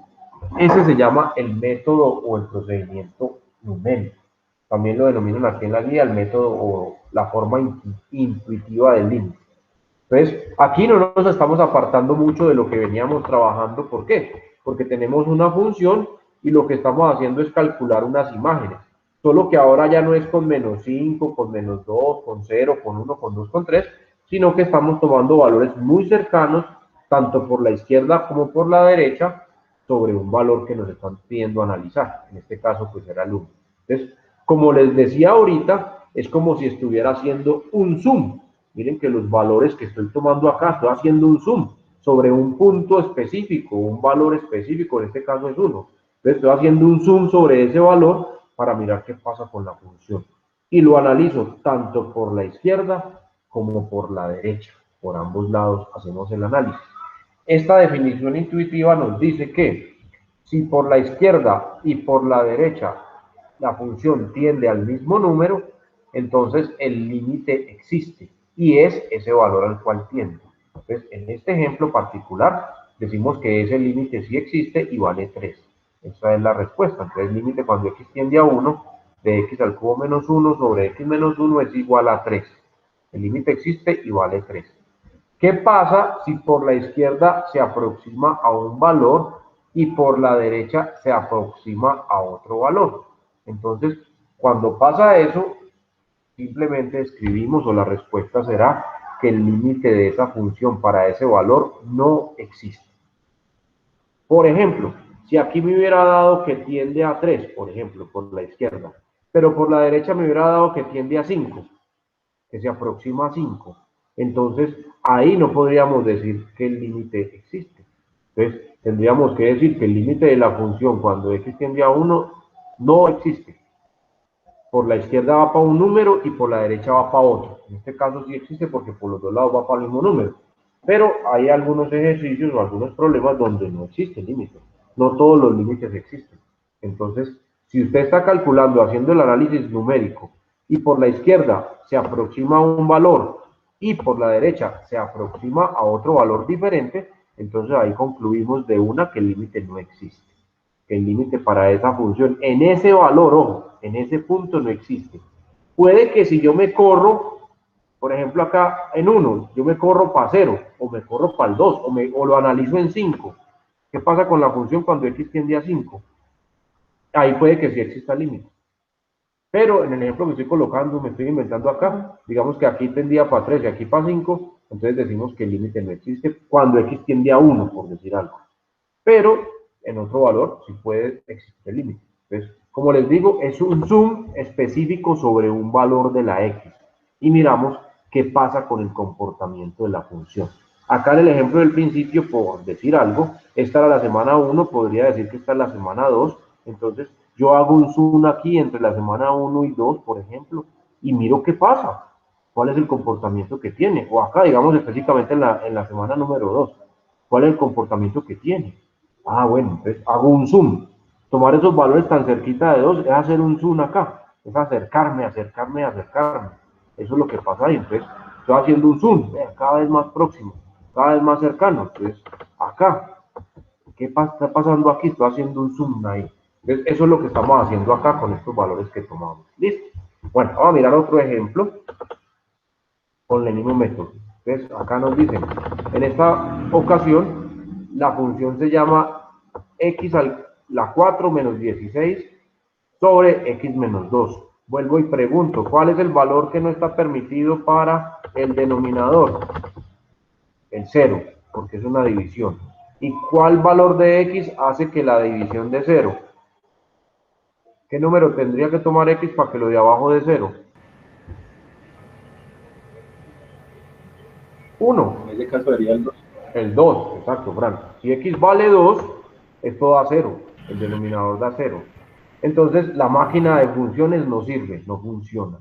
Ese se llama el método o el procedimiento numérico. También lo denominan aquí en la guía el método o la forma intuitiva del límite. Entonces, aquí no nos estamos apartando mucho de lo que veníamos trabajando. ¿Por qué? Porque tenemos una función y lo que estamos haciendo es calcular unas imágenes. Solo que ahora ya no es con menos 5, con menos 2, con 0, con 1, con 2, con 3, sino que estamos tomando valores muy cercanos, tanto por la izquierda como por la derecha, sobre un valor que nos están pidiendo analizar. En este caso, pues era el 1. Entonces, como les decía ahorita, es como si estuviera haciendo un zoom. Miren que los valores que estoy tomando acá, estoy haciendo un zoom sobre un punto específico, un valor específico, en este caso es 1. Entonces estoy haciendo un zoom sobre ese valor para mirar qué pasa con la función. Y lo analizo tanto por la izquierda como por la derecha. Por ambos lados hacemos el análisis. Esta definición intuitiva nos dice que si por la izquierda y por la derecha la función tiende al mismo número, entonces el límite existe y es ese valor al cual tiende. Entonces, en este ejemplo particular, decimos que ese límite sí existe y vale 3. Esa es la respuesta. Entonces, el límite cuando x tiende a 1, de x al cubo menos 1 sobre x menos 1 es igual a 3. El límite existe y vale 3. ¿Qué pasa si por la izquierda se aproxima a un valor y por la derecha se aproxima a otro valor? Entonces, cuando pasa eso, simplemente escribimos o la respuesta será que el límite de esa función para ese valor no existe. Por ejemplo, si aquí me hubiera dado que tiende a 3, por ejemplo, por la izquierda, pero por la derecha me hubiera dado que tiende a 5, que se aproxima a 5, entonces ahí no podríamos decir que el límite existe. Entonces, tendríamos que decir que el límite de la función cuando x tiende a 1 no existe. Por la izquierda va para un número y por la derecha va para otro. En este caso sí existe porque por los dos lados va para el mismo número. Pero hay algunos ejercicios o algunos problemas donde no existe límite. No todos los límites existen. Entonces, si usted está calculando, haciendo el análisis numérico, y por la izquierda se aproxima a un valor y por la derecha se aproxima a otro valor diferente, entonces ahí concluimos de una que el límite no existe. Que el límite para esa función en ese valor, ojo, en ese punto no existe. Puede que si yo me corro, por ejemplo acá en 1, yo me corro para 0, o me corro para el 2, o lo analizo en 5. ¿Qué pasa con la función cuando x tiende a 5? Ahí puede que sí exista límite. Pero en el ejemplo que estoy colocando, me estoy inventando acá, digamos que aquí tendía para 3 y aquí para 5, entonces decimos que el límite no existe cuando x tiende a 1, por decir algo. Pero en otro valor sí puede existir el límite. Entonces, como les digo, es un zoom específico sobre un valor de la x. Y miramos qué pasa con el comportamiento de la función. Acá en el ejemplo del principio, por decir algo, esta era la semana 1, podría decir que esta es la semana 2. Entonces, yo hago un zoom aquí entre la semana 1 y 2, por ejemplo, y miro qué pasa. ¿Cuál es el comportamiento que tiene? O acá, digamos, específicamente en la semana número 2. ¿Cuál es el comportamiento que tiene? Ah, bueno, entonces hago un zoom. Tomar esos valores tan cerquita de 2 es hacer un zoom acá. Es acercarme, acercarme, acercarme. Eso es lo que pasa ahí. Entonces, estoy haciendo un zoom, cada vez más próximo, cada vez más cercano. Entonces, acá, ¿qué está pasando aquí? Estoy haciendo un zoom ahí. Entonces, eso es lo que estamos haciendo acá con estos valores que tomamos. ¿Listo? Bueno, vamos a mirar otro ejemplo con el mismo método. Entonces, acá nos dicen, en esta ocasión, la función se llama x a la 4 menos 16 sobre x menos 2. Vuelvo y pregunto, ¿cuál es el valor que no está permitido para el denominador? El 0, porque es una división. ¿Y cuál valor de x hace que la división de 0? ¿Qué número tendría que tomar x para que lo de abajo de 0? 1. En ese caso sería el 2. El 2, exacto, Fran. Si x vale 2, esto da 0. El denominador da 0. Entonces, la máquina de funciones no sirve, no funciona.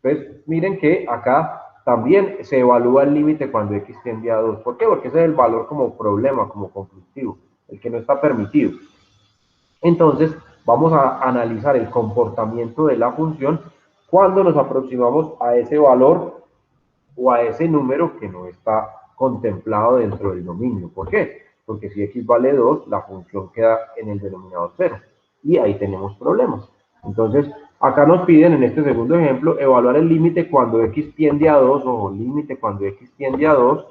Entonces, miren que acá también se evalúa el límite cuando x tiende a 2. ¿Por qué? Porque ese es el valor como problema, como conflictivo, el que no está permitido. Entonces, vamos a analizar el comportamiento de la función cuando nos aproximamos a ese valor o a ese número que no está contemplado dentro del dominio. ¿Por qué? Porque si x vale 2, la función queda en el denominador 0. Y ahí tenemos problemas. Entonces, acá nos piden en este segundo ejemplo evaluar el límite cuando x tiende a 2, o límite cuando x tiende a 2,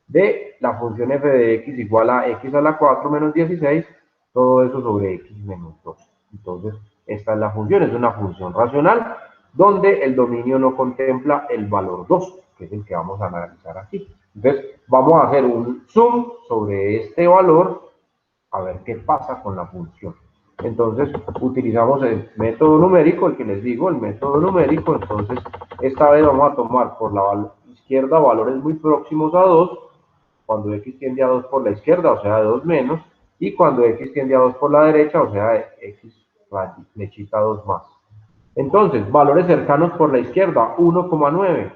de la función f de x igual a x a la 4 menos 16, todo eso sobre x menos 2. Entonces, esta es la función, es una función racional, donde el dominio no contempla el valor 2, que es el que vamos a analizar aquí. Entonces, vamos a hacer un zoom sobre este valor, a ver qué pasa con la función. Entonces, utilizamos el método numérico, el que les digo, el método numérico. Entonces, esta vez vamos a tomar por la izquierda valores muy próximos a 2, cuando x tiende a 2 por la izquierda, o sea, de 2 menos, y cuando x tiende a 2 por la derecha, o sea, x flechita 2 más. Entonces, valores cercanos por la izquierda, 1,9,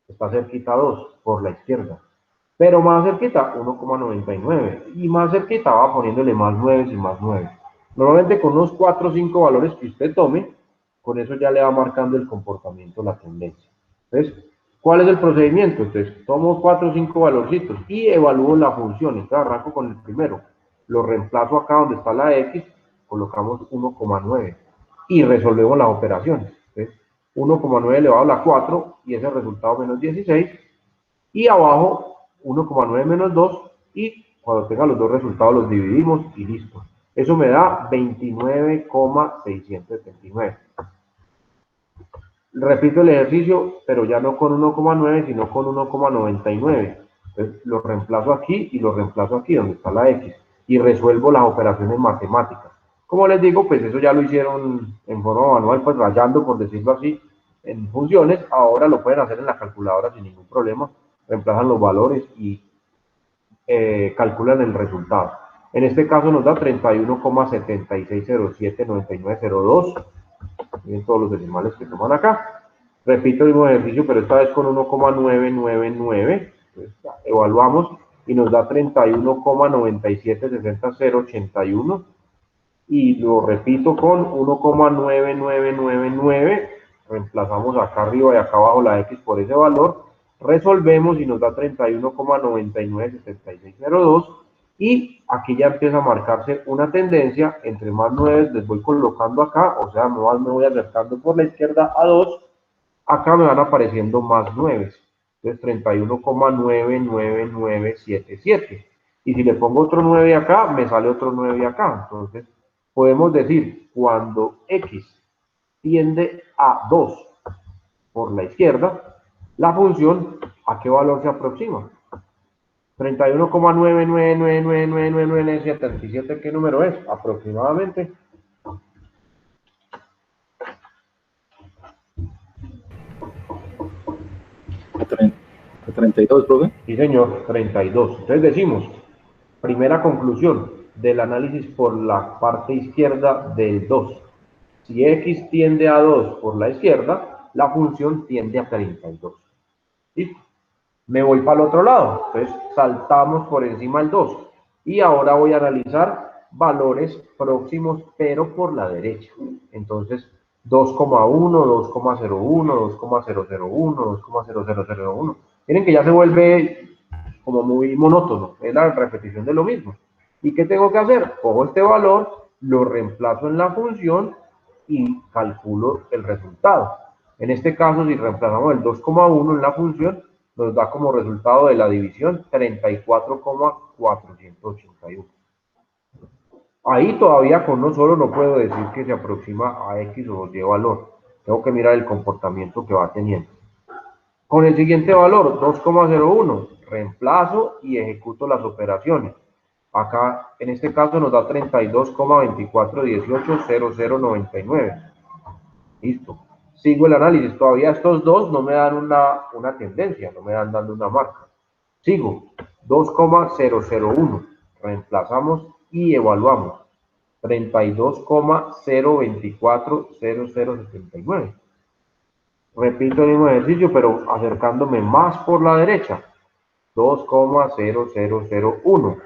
está cerquita 2 por la izquierda, pero más cerquita 1,99, y más cerquita va poniéndole más 9 y más 9. Normalmente con unos 4 o 5 valores que usted tome, con eso ya le va marcando el comportamiento, la tendencia. Entonces, ¿cuál es el procedimiento? Entonces, tomo 4 o 5 valorcitos y evalúo la función. Entonces, arranco con el primero. Lo reemplazo acá donde está la x, colocamos 1,9 y resolvemos las operaciones. Entonces, 1,9 elevado a la 4 y ese resultado menos 16. Y abajo, 1,9 menos 2 y cuando tenga los dos resultados los dividimos y listo. Eso me da 29,679. Repito el ejercicio, pero ya no con 1,9, sino con 1,99. Entonces, lo reemplazo aquí y lo reemplazo aquí, donde está la x, y resuelvo las operaciones matemáticas. Como les digo, pues eso ya lo hicieron en forma manual, pues rayando, por decirlo así, en funciones. Ahora lo pueden hacer en la calculadora sin ningún problema. Reemplazan los valores y calculan el resultado. En este caso nos da 31,76079902. Miren todos los decimales que toman acá. Repito el mismo ejercicio, pero esta vez con 1,999. Evaluamos y nos da 31,9760081. Y lo repito con 1,9999. Reemplazamos acá arriba y acá abajo la x por ese valor. Resolvemos y nos da 31,997602. Y aquí ya empieza a marcarse una tendencia. Entre más 9 les voy colocando acá, o sea, más me voy acercando por la izquierda a 2. Acá me van apareciendo más 9. Entonces 31,99977. Y si le pongo otro 9 acá, me sale otro 9 acá. Entonces, podemos decir, cuando x tiende a 2 por la izquierda, la función, ¿a qué valor se aproxima? 31,9999977, ¿qué número es? Aproximadamente. 32, profe. Sí, señor, 32. Entonces decimos, primera conclusión del análisis por la parte izquierda del 2. Si x tiende a 2 por la izquierda, la función tiende a 32. ¿Listo? Me voy para el otro lado. Entonces saltamos por encima del 2. Y ahora voy a analizar valores próximos, pero por la derecha. Entonces, 2,1, 2,01, 2,001, 2,0001. Miren que ya se vuelve como muy monótono, es la repetición de lo mismo. ¿Y qué tengo que hacer? Cojo este valor, lo reemplazo en la función y calculo el resultado. En este caso, si reemplazamos el 2,1 en la función, nos da como resultado de la división 34,481. Ahí todavía con uno solo no puedo decir que se aproxima a X o Y valor. Tengo que mirar el comportamiento que va teniendo. Con el siguiente valor, 2,01, reemplazo y ejecuto las operaciones. Acá, en este caso, nos da 32,24180099. Listo. Sigo el análisis. Todavía estos dos no me dan una tendencia, no me dan dando una marca. Sigo. 2,001. Reemplazamos y evaluamos. 32,0240079. Repito el mismo ejercicio, pero acercándome más por la derecha. 2,0001.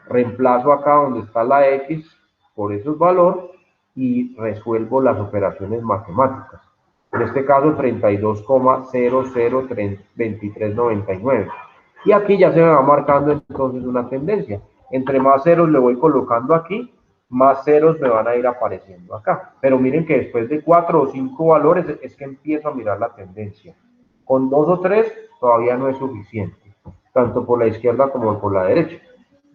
Reemplazo acá donde está la X por esos valores y resuelvo las operaciones matemáticas. En este caso 32,002399. Y aquí ya se me va marcando entonces una tendencia. Entre más ceros le voy colocando aquí, más ceros me van a ir apareciendo acá. Pero miren que después de 4 o 5 valores es que empiezo a mirar la tendencia. Con 2 o 3 todavía no es suficiente, tanto por la izquierda como por la derecha.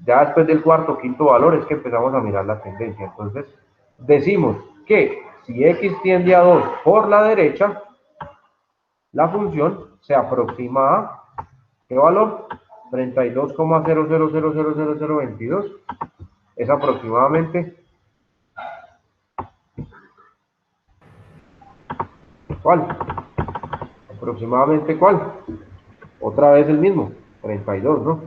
Ya después del cuarto o quinto valor es que empezamos a mirar la tendencia. Entonces decimos que si x tiende a 2 por la derecha, la función se aproxima a ¿qué valor? 32,00000022 es aproximadamente ¿cuál? Aproximadamente ¿cuál? Otra vez el mismo, 32, ¿no?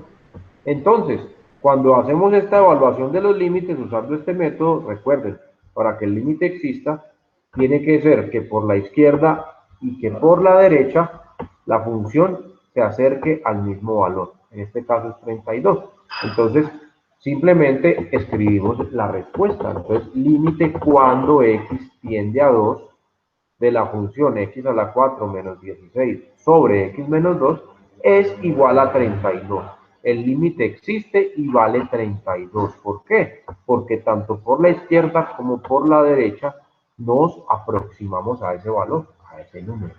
Entonces, cuando hacemos esta evaluación de los límites usando este método, recuerden, para que el límite exista, tiene que ser que por la izquierda y que por la derecha la función se acerque al mismo valor. En este caso es 32. Entonces, simplemente escribimos la respuesta. Entonces, límite cuando x tiende a 2 de la función x a la 4 menos 16 sobre x menos 2 es igual a 32. El límite existe y vale 32. ¿Por qué? Porque tanto por la izquierda como por la derecha nos aproximamos a ese valor, a ese número.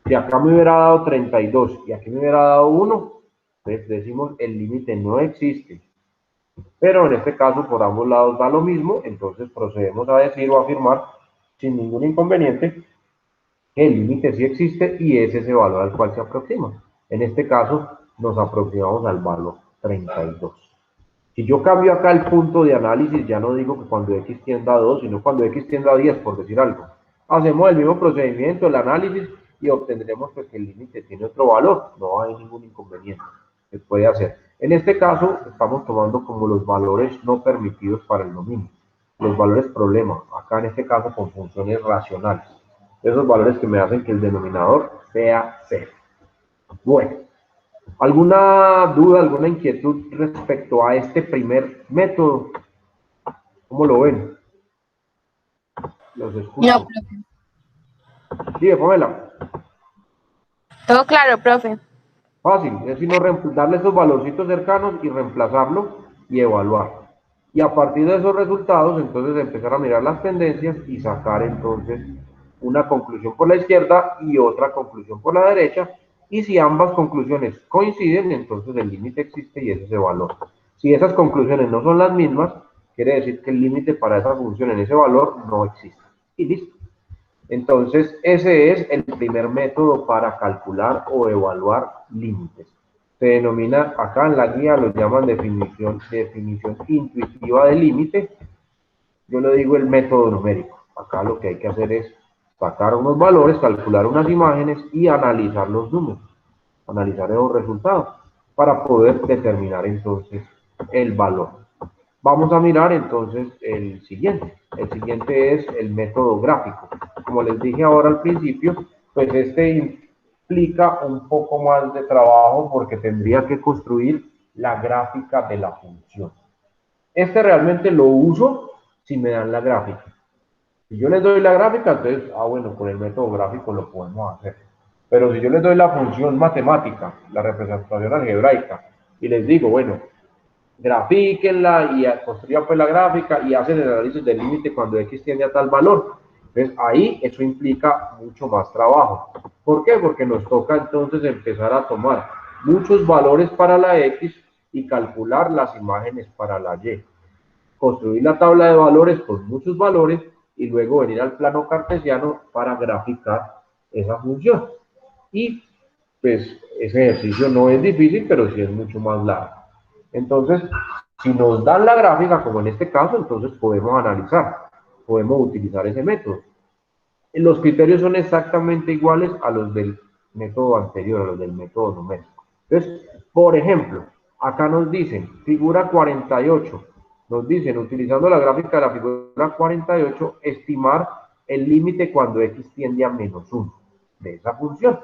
Si acá me hubiera dado 32 y aquí me hubiera dado 1, pues decimos el límite no existe. Pero en este caso por ambos lados da lo mismo, entonces procedemos a decir o afirmar sin ningún inconveniente que el límite sí existe y es ese valor al cual se aproxima. En este caso nos aproximamos al valor 32. Si yo cambio acá el punto de análisis, ya no digo que cuando x tienda a 2, sino cuando x tienda a 10, por decir algo. Hacemos el mismo procedimiento, el análisis, y obtendremos pues, que el límite tiene otro valor. No hay ningún inconveniente. Se puede hacer. En este caso, estamos tomando como los valores no permitidos para el dominio. Los valores problema, acá en este caso con funciones racionales. Esos valores que me hacen que el denominador sea 0. Bueno. ¿Alguna duda, alguna inquietud respecto a este primer método? ¿Cómo lo ven? Los escucho. No, profe. Dime, Pamela. Todo claro, profe. Fácil, es sino darle esos valorcitos cercanos y reemplazarlo y evaluar. Y a partir de esos resultados, entonces empezar a mirar las tendencias y sacar entonces una conclusión por la izquierda y otra conclusión por la derecha. Y si ambas conclusiones coinciden, entonces el límite existe y ese es ese valor. Si esas conclusiones no son las mismas, quiere decir que el límite para esa función en ese valor no existe. Y listo. Entonces, ese es el primer método para calcular o evaluar límites. Se denomina, acá en la guía lo llaman definición intuitiva de límite. Yo le digo el método numérico. Acá lo que hay que hacer es sacar unos valores, calcular unas imágenes y analizar los números, analizar esos resultados para poder determinar entonces el valor. Vamos a mirar entonces el siguiente. El siguiente es el método gráfico. Como les dije ahora al principio, pues este implica un poco más de trabajo porque tendría que construir la gráfica de la función. Este realmente lo uso si me dan la gráfica. Si yo les doy la gráfica, entonces, bueno, con el método gráfico lo podemos hacer. Pero si yo les doy la función matemática, la representación algebraica, y les digo, bueno, grafíquenla y construyan pues la gráfica y hacen el análisis del límite cuando x tiende a tal valor. Entonces ahí eso implica mucho más trabajo. ¿Por qué? Porque nos toca entonces empezar a tomar muchos valores para la x y calcular las imágenes para la y. Construir la tabla de valores con muchos valores y luego venir al plano cartesiano para graficar esa función. Y pues ese ejercicio no es difícil, pero sí es mucho más largo. Entonces, si nos dan la gráfica, como en este caso, entonces podemos analizar, podemos utilizar ese método. Los criterios son exactamente iguales a los del método anterior, a los del método numérico. Entonces, por ejemplo, acá nos dicen, figura 48, nos dicen, utilizando la gráfica de la figura 48, estimar el límite cuando x tiende a menos 1 de esa función.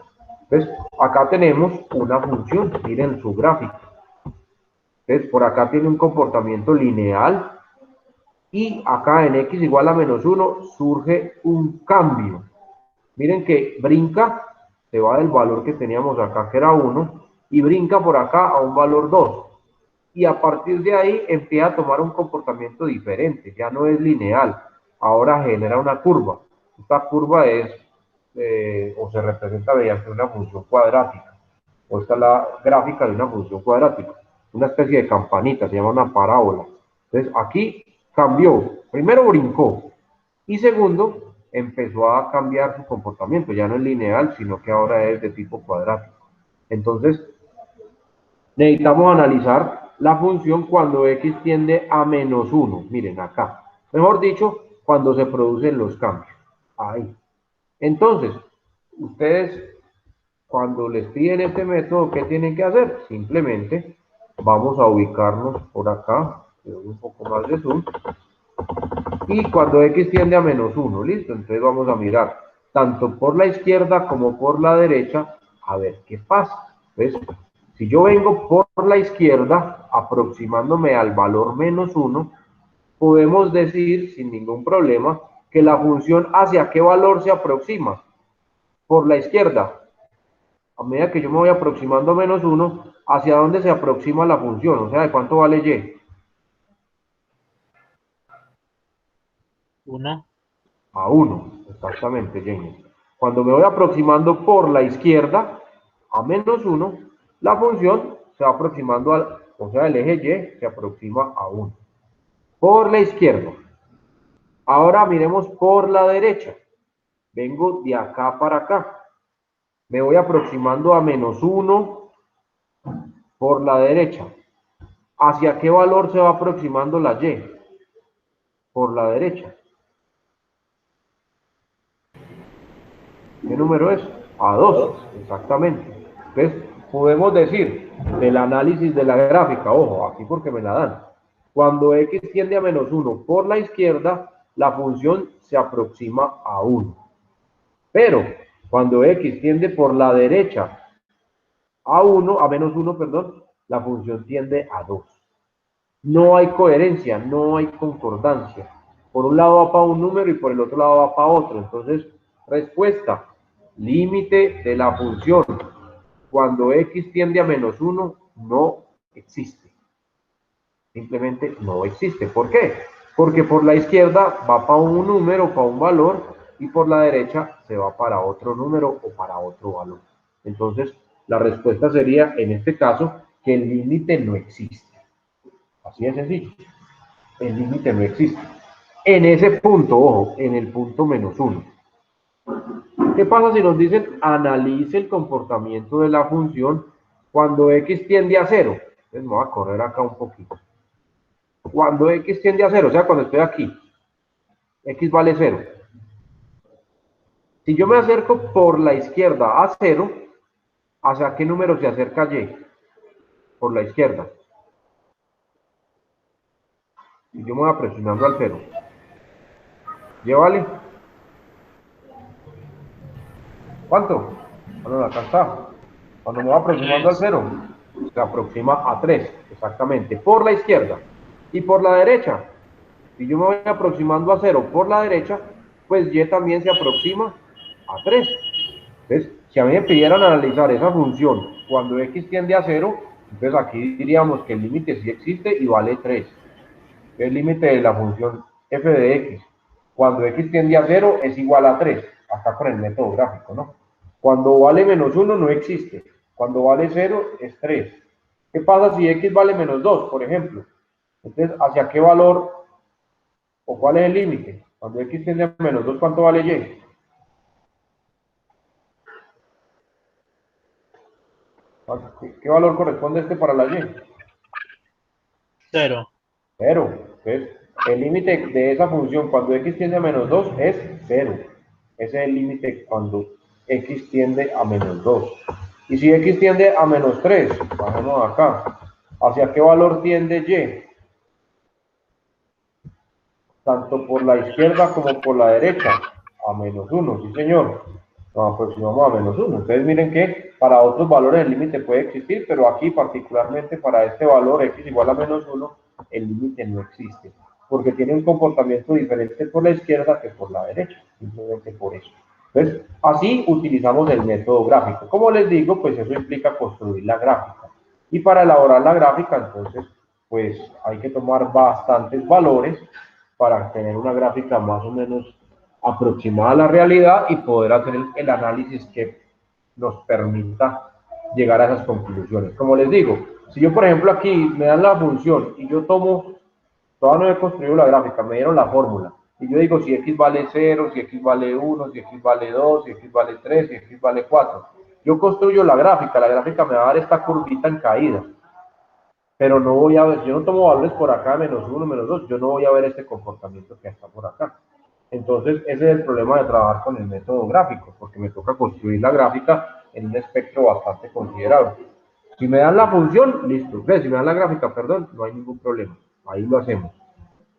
Entonces, acá tenemos una función, miren su gráfica. Entonces, por acá tiene un comportamiento lineal y acá en x igual a menos 1 surge un cambio. Miren que brinca, se va del valor que teníamos acá, que era 1, y brinca por acá a un valor 2. Y a partir de ahí empieza a tomar un comportamiento diferente, ya no es lineal, ahora genera una curva. Esta curva es, o se representa mediante una función cuadrática, o esta es la gráfica de una función cuadrática, una especie de campanita, se llama una parábola. Entonces aquí cambió, primero brincó, y segundo, empezó a cambiar su comportamiento, ya no es lineal, sino que ahora es de tipo cuadrático. Entonces, necesitamos analizar la función cuando x tiende a menos 1. Miren acá. Mejor dicho, cuando se producen los cambios. Ahí. Entonces, ustedes, cuando les piden este método, ¿qué tienen que hacer? Simplemente vamos a ubicarnos por acá. Le doy un poco más de zoom. Y cuando x tiende a menos 1, ¿listo? Entonces vamos a mirar tanto por la izquierda como por la derecha a ver qué pasa. ¿Ves? Si yo vengo por la izquierda, aproximándome al valor menos 1, podemos decir sin ningún problema que la función hacia qué valor se aproxima. Por la izquierda. A medida que yo me voy aproximando a menos 1, ¿hacia dónde se aproxima la función? O sea, ¿de cuánto vale y? 1. A 1, exactamente, James. Cuando me voy aproximando por la izquierda, a menos 1, la función se va aproximando al, o sea, el eje Y se aproxima a 1. Por la izquierda. Ahora miremos por la derecha. Vengo de acá para acá. Me voy aproximando a menos 1 por la derecha. ¿Hacia qué valor se va aproximando la Y? Por la derecha. ¿Qué número es? A 2, exactamente. Entonces, podemos decir del análisis de la gráfica, ojo, aquí porque me la dan, cuando x tiende a menos 1 por la izquierda, la función se aproxima a 1. Pero, cuando x tiende por la derecha a 1, a menos 1, perdón, la función tiende a 2. No hay coherencia, no hay concordancia. Por un lado va para un número y por el otro lado va para otro. Entonces, respuesta, límite de la función cuando x tiende a menos 1 no existe. Simplemente no existe. ¿Por qué? Porque por la izquierda va para un número, para un valor, y por la derecha se va para otro número o para otro valor. Entonces, la respuesta sería, en este caso, que el límite no existe. Así de sencillo. El límite no existe. En ese punto, ojo, en el punto menos 1. ¿Qué pasa si nos dicen analice el comportamiento de la función cuando x tiende a 0? Entonces me voy a correr acá un poquito. Cuando x tiende a 0, o sea, cuando estoy aquí, x vale 0. Si yo me acerco por la izquierda a 0, ¿hacia qué número se acerca y? Por la izquierda. Y yo me voy aproximando al 0. ¿Y vale? ¿Cuánto? Bueno, acá está. Cuando me va aproximando al 0, se aproxima a 3, exactamente, por la izquierda. Y por la derecha, si yo me voy aproximando a 0 por la derecha, pues y también se aproxima a 3. Entonces, si a mí me pidieran analizar esa función cuando x tiende a 0, entonces aquí diríamos que el límite sí existe y vale 3. El límite de la función f de x cuando x tiende a 0 es igual a 3, acá con el método gráfico, ¿no? Cuando vale menos 1 no existe, cuando vale 0 es 3. ¿Qué pasa si x vale menos 2, por ejemplo? Entonces, ¿hacia qué valor o cuál es el límite? Cuando x tiende a menos 2, ¿cuánto vale y? ¿Qué valor corresponde este para la y? 0. 0. Entonces, el límite de esa función cuando x tiende a menos 2 es 0. Ese es el límite cuando x tiende a menos 2. Y si x tiende a menos 3, bajemos acá. ¿Hacia qué valor tiende y? Tanto por la izquierda como por la derecha. A menos 1, sí señor. Nos aproximamos a menos 1. Entonces miren que para otros valores el límite puede existir, pero aquí particularmente para este valor x igual a menos 1, el límite no existe. porque tiene un comportamiento diferente por la izquierda que por la derecha, simplemente por eso. Entonces, así utilizamos el método gráfico. Como les digo, pues eso implica construir la gráfica. Y para elaborar la gráfica, entonces, pues hay que tomar bastantes valores para tener una gráfica más o menos aproximada a la realidad y poder hacer el análisis que nos permita llegar a esas conclusiones. Como les digo, si yo, por ejemplo, aquí me dan la función y yo tomo, todavía no he construido la gráfica, me dieron la fórmula, y yo digo si x vale 0, si x vale 1, si x vale 2, si x vale 3, si x vale 4. Yo construyo la gráfica me va a dar esta curvita en caída, pero no voy a ver, si yo no tomo valores por acá, menos 1, menos 2, yo no voy a ver este comportamiento que está por acá. Entonces, ese es el problema de trabajar con el método gráfico, porque me toca construir la gráfica en un espectro bastante considerable. Si me dan la función, listo. Si me dan la gráfica, perdón, no hay ningún problema. Ahí lo hacemos.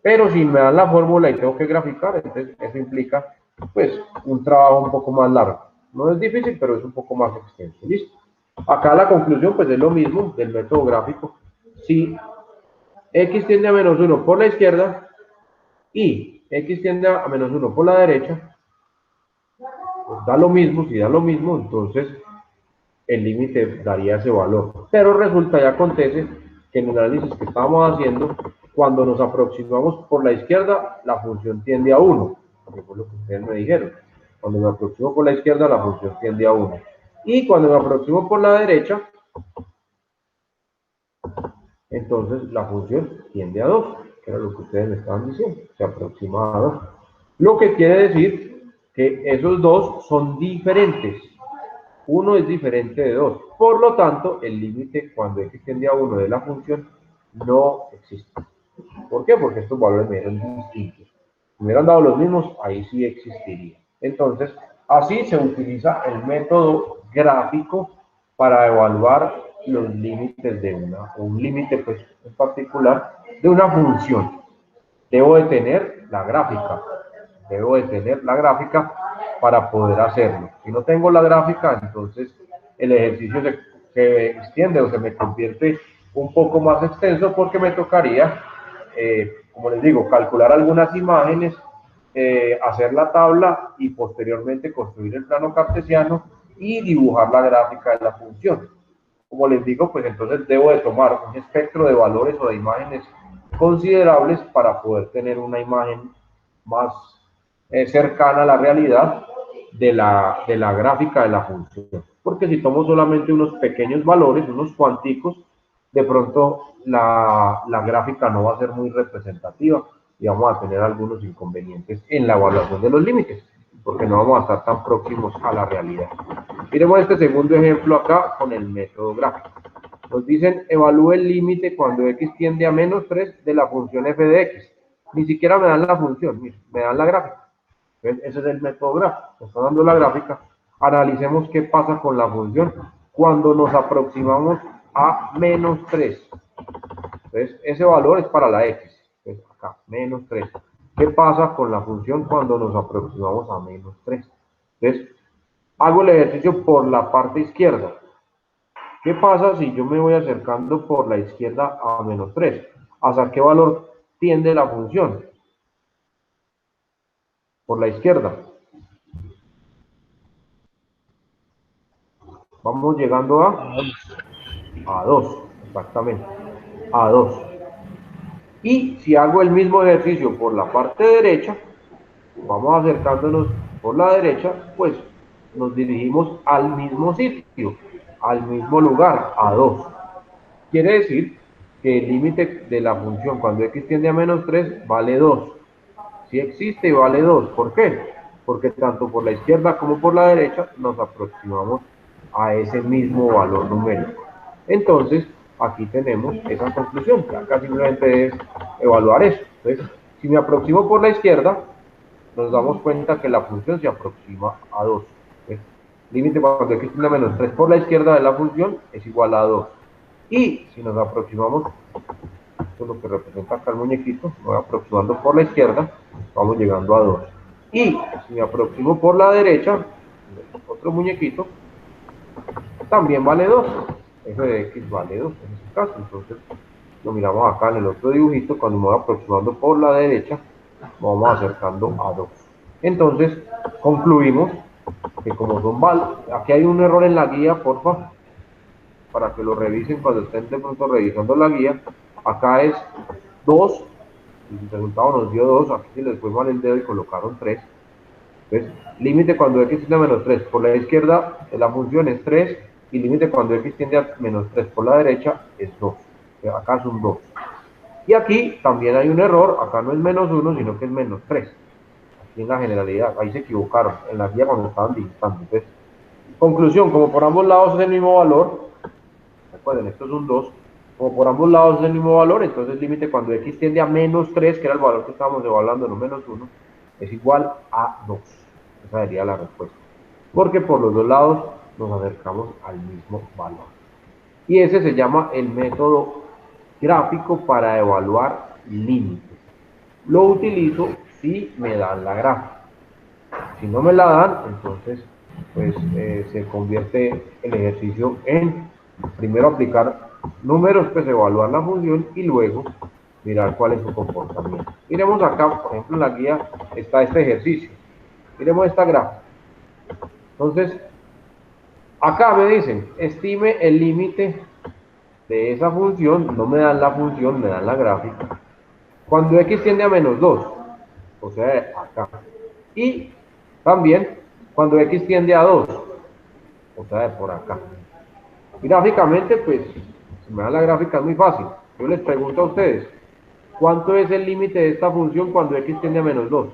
Pero si me dan la fórmula y tengo que graficar, entonces eso implica, pues, un trabajo un poco más largo. No es difícil, pero es un poco más extenso. ¿Listo? Acá la conclusión, pues, es lo mismo del método gráfico. Si x tiende a menos 1 por la izquierda y x tiende a menos 1 por la derecha, pues da lo mismo. Si da lo mismo, entonces el límite daría ese valor. Pero resulta y acontece que en el análisis que estábamos haciendo, cuando nos aproximamos por la izquierda, la función tiende a 1, que fue lo que ustedes me dijeron. Cuando me aproximo por la izquierda, la función tiende a 1. Y cuando me aproximo por la derecha, entonces la función tiende a 2, que era lo que ustedes me estaban diciendo, se aproxima a 2. Lo que quiere decir que esos dos son diferentes. Uno es diferente de 2. Por lo tanto, el límite cuando x tiende a 1 de la función no existe. ¿Por qué? Porque estos valores me eran distintos. Si me hubieran dado los mismos, ahí sí existiría. Entonces, así se utiliza el método gráfico para evaluar los límites de un límite pues, en particular de una función. Debo de tener la gráfica. Para poder hacerlo. Si no tengo la gráfica, entonces el ejercicio se extiende o se me convierte un poco más extenso porque me tocaría, como les digo, calcular algunas imágenes, hacer la tabla y posteriormente construir el plano cartesiano y dibujar la gráfica de la función. Como les digo, pues entonces debo de tomar un espectro de valores o de imágenes considerables para poder tener una imagen más cercana a la realidad de la gráfica de la función. Porque si tomo solamente unos pequeños valores, unos cuanticos, de pronto la gráfica no va a ser muy representativa y vamos a tener algunos inconvenientes en la evaluación de los límites, porque no vamos a estar tan próximos a la realidad. Miremos este segundo ejemplo acá con el método gráfico. Nos dicen, evalúe el límite cuando x tiende a menos 3 de la función f de x. Ni siquiera me dan la función, me dan la gráfica. Ese es el método gráfico. Nos está dando la gráfica. Analicemos qué pasa con la función cuando nos aproximamos a menos 3. Entonces, ese valor es para la x. Entonces, acá, menos 3. ¿Qué pasa con la función cuando nos aproximamos a menos 3? Entonces, hago el ejercicio por la parte izquierda. ¿Qué pasa si yo me voy acercando por la izquierda a menos 3? ¿Hasta qué valor tiende la función? Por la izquierda. Vamos llegando a 2, exactamente. A 2. Y si hago el mismo ejercicio por la parte derecha, vamos acercándonos por la derecha, pues nos dirigimos al mismo sitio, al mismo lugar, a 2. Quiere decir que el límite de la función cuando x tiende a menos 3 vale 2. Si existe, vale 2. ¿Por qué? Porque tanto por la izquierda como por la derecha nos aproximamos a ese mismo valor numérico. Entonces, aquí tenemos esa conclusión. Acá simplemente es evaluar eso. Entonces, si me aproximo por la izquierda, nos damos cuenta que la función se aproxima a 2. Límite cuando x tiende a menos 3 por la izquierda de la función es igual a 2. Y si nos aproximamos, esto es lo que representa acá el muñequito, me voy aproximando por la izquierda, vamos llegando a 2. Y si me aproximo por la derecha, otro muñequito, también vale 2. F de x vale 2 en este caso. Entonces, lo miramos acá en el otro dibujito, cuando me voy aproximando por la derecha, vamos acercando a 2. Entonces, concluimos que como son aquí hay un error en la guía, porfa, para que lo revisen cuando estén de pronto revisando la guía. Acá es 2, y el resultado nos dio 2, aquí se les fue mal el dedo y colocaron 3. Entonces, límite cuando x tiende a menos 3 por la izquierda, la función es 3, y límite cuando x tiende a menos 3 por la derecha es 2. Acá es un 2. Y aquí también hay un error, acá no es menos 1, sino que es menos 3. Aquí en la generalidad, ahí se equivocaron, en la guía cuando estaban digitando. Entonces, conclusión, como por ambos lados es el mismo valor, recuerden, esto es un 2, como por ambos lados es el mismo valor, entonces el límite cuando x tiende a menos 3, que era el valor que estábamos evaluando, no menos 1, es igual a 2. Esa sería la respuesta. Porque por los dos lados nos acercamos al mismo valor. Y ese se llama el método gráfico para evaluar límites. Lo utilizo si me dan la gráfica. Si no me la dan, entonces pues se convierte el ejercicio en primero aplicar números, pues evaluar la función y luego mirar cuál es su comportamiento. Miremos acá, por ejemplo, en la guía está este ejercicio. Miremos esta gráfica. Entonces, acá me dicen, estime el límite de esa función, no me dan la función, me dan la gráfica. Cuando x tiende a menos 2, o sea, acá. Y también cuando x tiende a 2, o sea, por acá. Gráficamente, pues, si me dan la gráfica es muy fácil. Yo les pregunto a ustedes, ¿cuánto es el límite de esta función cuando x tiende a menos 2?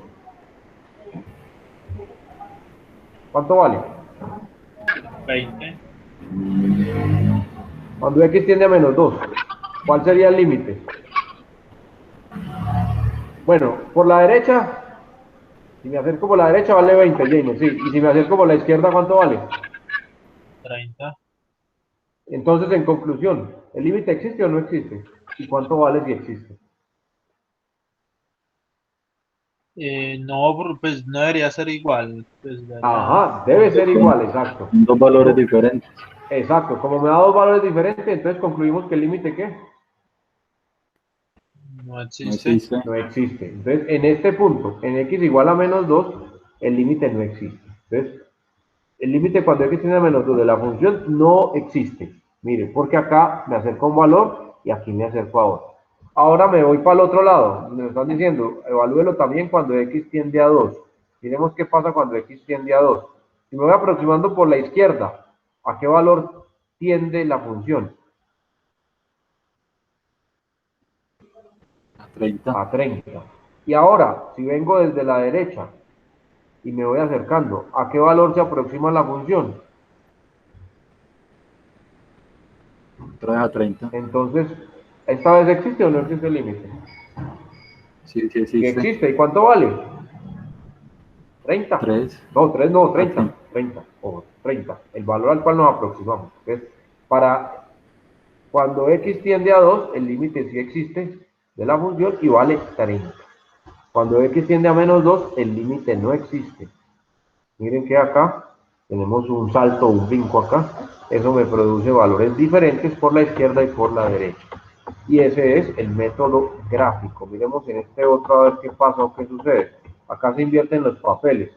¿Cuánto vale? 20. Cuando x tiende a menos 2, ¿cuál sería el límite? Bueno, por la derecha, si me acerco por la derecha vale 20, James, sí. Y si me acerco por la izquierda, ¿cuánto vale? 30. Entonces, en conclusión, ¿el límite existe o no existe? ¿Y cuánto vale si existe? No, pues no debería ser igual. Pues, Ajá, debe ser igual, exacto. Dos valores diferentes. Exacto, como me da dos valores diferentes, entonces concluimos que el límite, ¿qué? no No existe. existe. No existe. Entonces, en este punto, en x igual a menos 2, el límite no existe. Entonces, el límite cuando x tiene a menos 2 de la función no existe. Mire, porque acá me acerco a un valor y aquí me acerco a otro. Ahora me voy para el otro lado. Me están diciendo, evalúelo también cuando x tiende a 2. Miremos qué pasa cuando x tiende a 2. Si me voy aproximando por la izquierda, ¿a qué valor tiende la función? A 30. A 30. Y ahora, si vengo desde la derecha y me voy acercando, ¿a qué valor se aproxima la función? Otra vez a 30. Entonces, ¿esta vez existe o no existe el límite? Sí, sí Sí existe. existe. ¿Y cuánto vale? 30. 3. No, 3 no, A 30. 30. O 30. El valor al cual nos aproximamos. Entonces, para cuando x tiende a 2, el límite sí existe de la función y vale 30. Cuando x tiende a menos 2, el límite no existe. Miren que acá tenemos un salto, un brinco acá. Eso me produce valores diferentes por la izquierda y por la derecha. Y ese es el método gráfico. Miremos en este otro a ver qué pasa o qué sucede. Acá se invierten los papeles.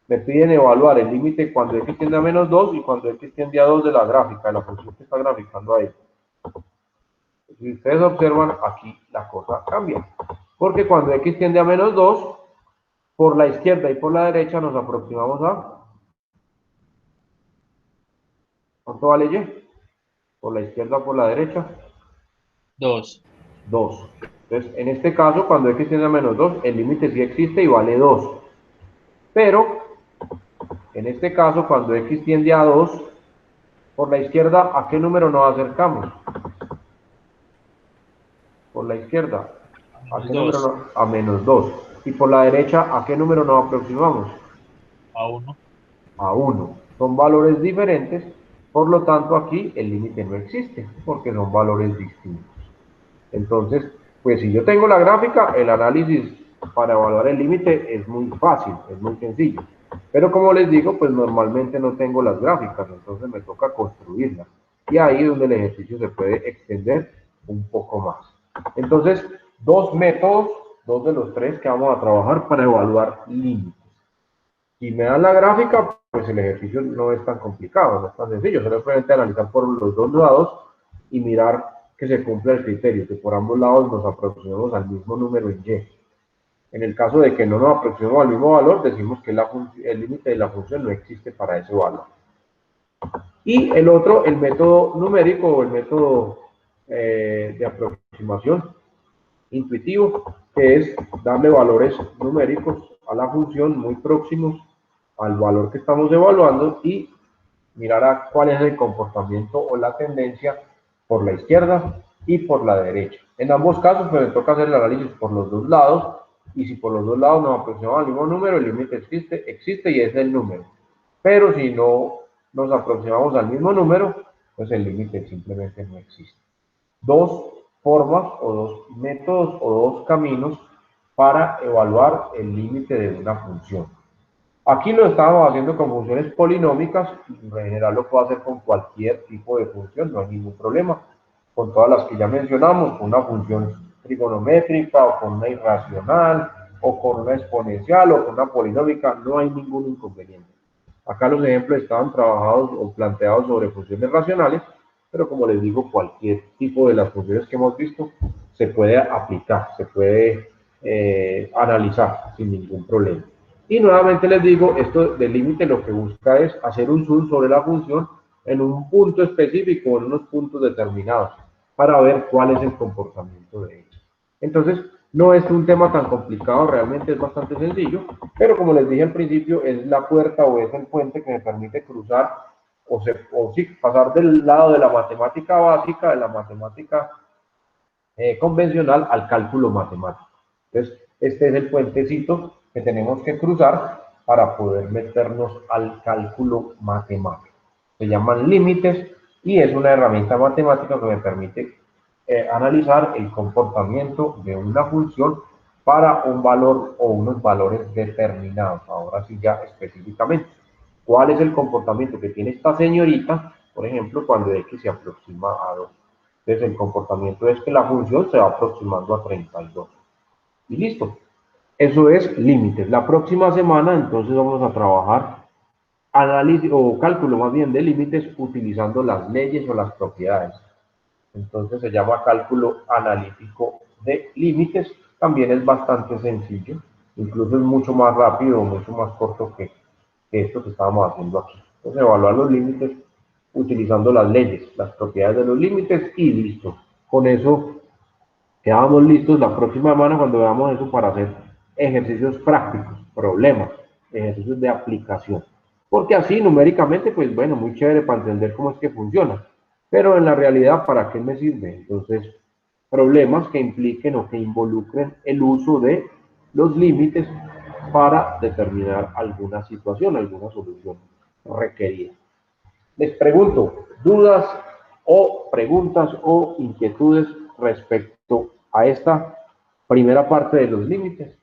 Me piden evaluar el límite cuando x tiende a menos 2 y cuando x tiende a 2 de la gráfica, de la función que está graficando ahí. Si ustedes observan, aquí la cosa cambia. Porque cuando x tiende a menos 2, por la izquierda y por la derecha nos aproximamos a... ¿Cuánto vale y? Por la izquierda o por la derecha. 2. 2. Entonces, en este caso, cuando x tiende a menos 2, el límite sí existe y vale 2. Pero, en este caso, cuando x tiende a 2, por la izquierda, ¿a qué número nos acercamos? Por la izquierda, ¿a qué número 2. a menos 2? Y por la derecha, ¿a qué número nos aproximamos? A 1. A 1. Son valores diferentes, por lo tanto aquí el límite no existe, porque son valores distintos. Entonces, pues si yo tengo la gráfica, el análisis para evaluar el límite es muy fácil, es muy sencillo. Pero como les digo, pues normalmente no tengo las gráficas, entonces me toca construirlas. Y ahí es donde el ejercicio se puede extender un poco más. Entonces, dos métodos, dos de los tres que vamos a trabajar para evaluar límites. Si me dan la gráfica, pues el ejercicio no es tan complicado, no es tan sencillo, simplemente analizar por los dos lados y mirar que se cumpla el criterio, que por ambos lados nos aproximemos al mismo número en Y. En el caso de que no nos aproximemos al mismo valor, decimos que el límite de la función no existe para ese valor. Y el otro, el método numérico o el método de aproximación intuitivo, que es darle valores numéricos a la función muy próximos al valor que estamos evaluando y mirar a cuál es el comportamiento o la tendencia por la izquierda y por la derecha. En ambos casos, pues me toca hacer el análisis por los dos lados, y si por los dos lados nos aproximamos al mismo número, el límite existe y es el número. Pero si no nos aproximamos al mismo número, pues el límite simplemente no existe. Dos formas o dos métodos o dos caminos para evaluar el límite de una función. Aquí lo estamos haciendo con funciones polinómicas, en general lo puedo hacer con cualquier tipo de función, no hay ningún problema, con todas las que ya mencionamos, con una función trigonométrica o con una irracional o con una exponencial o con una polinómica, no hay ningún inconveniente. Acá los ejemplos estaban trabajados o planteados sobre funciones racionales, pero como les digo, cualquier tipo de las funciones que hemos visto se puede aplicar, se puede analizar sin ningún problema. Y nuevamente les digo, esto del límite lo que busca es hacer un zoom sobre la función en un punto específico, en unos puntos determinados, para ver cuál es el comportamiento de ellos. Entonces, no es un tema tan complicado, realmente es bastante sencillo, pero como les dije al principio, es la puerta o es el puente que me permite cruzar o sí, pasar del lado de la matemática básica, de la matemática convencional, al cálculo matemático. Entonces, este es el puentecito que tenemos que cruzar para poder meternos al cálculo matemático. Se llaman límites y es una herramienta matemática que me permite analizar el comportamiento de una función para un valor o unos valores determinados. Ahora sí ya específicamente. ¿Cuál es el comportamiento que tiene esta señorita? Por ejemplo, cuando x se aproxima a 2. Entonces el comportamiento es que la función se va aproximando a 32. Y listo. Eso es límites. La próxima semana entonces vamos a trabajar análisis o cálculo más bien de límites utilizando las leyes o las propiedades. Entonces se llama cálculo analítico de límites. También es bastante sencillo. Incluso es mucho más rápido, mucho más corto que esto que estábamos haciendo aquí. Entonces evaluar los límites utilizando las leyes, las propiedades de los límites y listo. Con eso quedamos listos la próxima semana cuando veamos eso para hacer ejercicios prácticos, problemas, ejercicios de aplicación. Porque así numéricamente, pues bueno, muy chévere para entender cómo es que funciona. Pero en la realidad, ¿para qué me sirve? Entonces, problemas que impliquen o que involucren el uso de los límites para determinar alguna situación, alguna solución requerida. Les pregunto, ¿dudas o preguntas o inquietudes respecto a esta primera parte de los límites?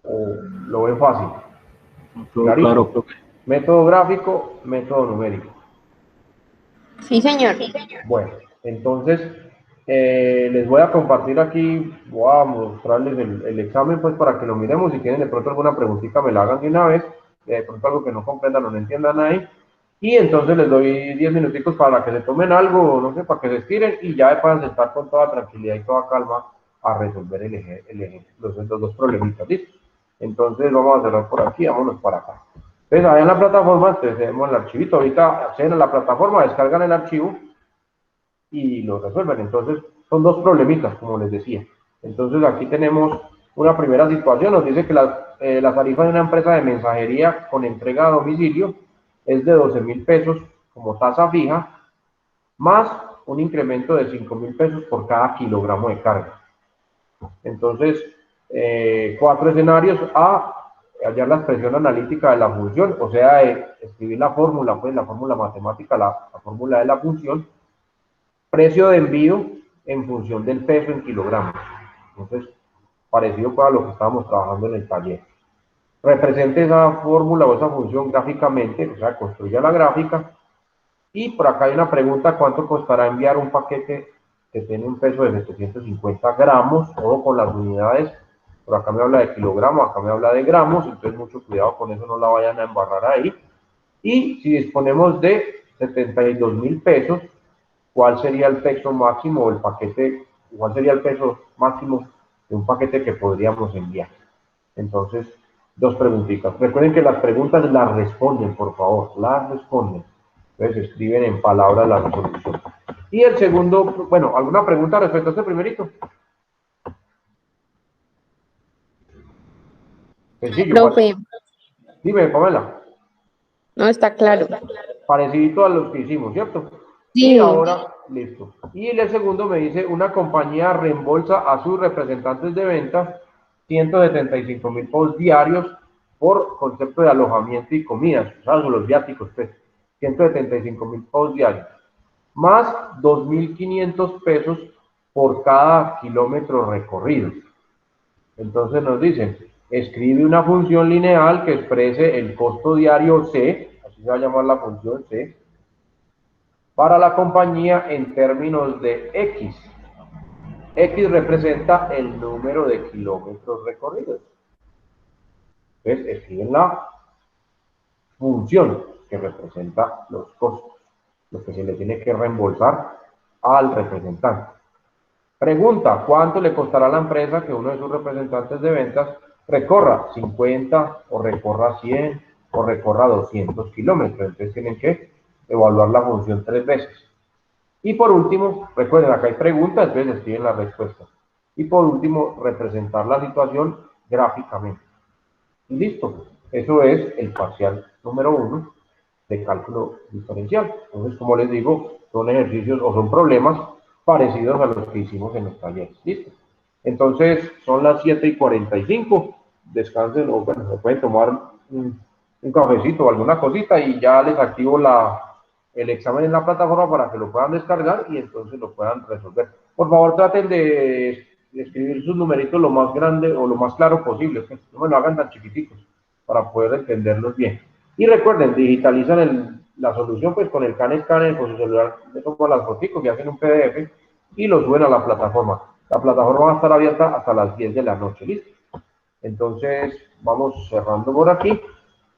¿O lo ven fácil? Claro, profe. Método gráfico, método numérico. Sí, señor. Bueno, entonces les voy a compartir aquí, voy a mostrarles el examen pues para que lo miremos. Si tienen de pronto alguna preguntita me la hagan de una vez, de pronto algo que no comprendan o no entiendan ahí. Y entonces les doy 10 minuticos para que se tomen algo, no sé, para que se estiren y ya puedan sentar con toda tranquilidad y toda calma a resolver los dos problemitas, ¿listo? Entonces vamos a cerrar por aquí, vámonos para acá. Entonces ahí en la plataforma, entonces tenemos el archivito, ahorita acceden a la plataforma, descargan el archivo y lo resuelven. Entonces son dos problemitas, como les decía. Entonces aquí tenemos una primera situación, nos dice que la tarifa de una empresa de mensajería con entrega a domicilio es de 12.000 pesos como tasa fija, más un incremento de 5.000 pesos por cada kilogramo de carga. Entonces, 4 escenarios. A, hallar la expresión analítica de la función, o sea, escribir la fórmula, pues la fórmula matemática, la fórmula de la función. Precio de envío en función del peso en kilogramos. Entonces, parecido a lo que estábamos trabajando en el taller. Represente esa fórmula o esa función gráficamente, o sea, construya la gráfica. Y por acá hay una pregunta: ¿cuánto costará enviar un paquete que tiene un peso de 750 gramos, o con las unidades, por acá me habla de kilogramos, acá me habla de gramos, entonces mucho cuidado con eso, no la vayan a embarrar ahí. Y si disponemos de 72.000 pesos, ¿cuál sería el peso máximo o el paquete, cuál sería el peso máximo de un paquete que podríamos enviar? Entonces, dos preguntitas. Recuerden que las preguntas las responden, por favor, las responden. Entonces, escriben en palabras la resolución. Y el segundo, bueno, ¿alguna pregunta respecto a este primerito? Sencillo. Profe, Dime, Pamela. no está claro. Parecido a los que hicimos, ¿cierto? Y Sí, ahora, listo. Y el segundo me dice, una compañía reembolsa a sus representantes de ventas 175.000 pesos diarios por concepto de alojamiento y comidas, ¿sabes? Los viáticos, pues, 175.000 pesos diarios, más 2.500 pesos por cada kilómetro recorrido. Entonces nos dicen, escribe una función lineal que exprese el costo diario C, así se va a llamar la función C, para la compañía en términos de X. X representa el número de kilómetros recorridos. Entonces, escriben la función que representa los costos, lo que se le tiene que reembolsar al representante. Pregunta, ¿cuánto le costará a la empresa que uno de sus representantes de ventas recorra 50 o recorra 100 o recorra 200 kilómetros? Entonces tienen que evaluar la función 3 veces. Y por último, recuerden, acá hay preguntas, entonces escriben la respuesta. Y por último, representar la situación gráficamente. Y listo. Eso es el parcial número 1 de cálculo diferencial. Entonces, como les digo, son ejercicios o son problemas parecidos a los que hicimos en los talleres. ¿Listo? Entonces, son las 7:45. Descansen o, bueno, se pueden tomar un cafecito o alguna cosita y ya les activo el examen en la plataforma para que lo puedan descargar y entonces lo puedan resolver. Por favor, traten de escribir sus numeritos lo más grande o lo más claro posible, pues, no me lo hagan tan chiquiticos para poder entenderlos bien. Y recuerden, digitalizan la solución pues con el Escáner, con su celular, le toman las fotos y hacen un PDF y lo suben a la plataforma. La plataforma va a estar abierta hasta las 10 de la noche, ¿listo? Entonces, vamos cerrando por aquí.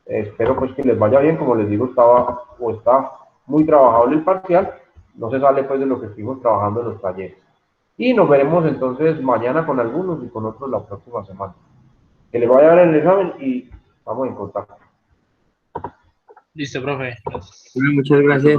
Espero pues que les vaya bien, como les digo, está muy trabajado el parcial, no se sale pues de lo que estuvimos trabajando en los talleres. Y nos veremos entonces mañana con algunos y con otros la próxima semana. Que les vaya a ver el examen y estamos en contacto. Listo, profe. Gracias. Muchas gracias.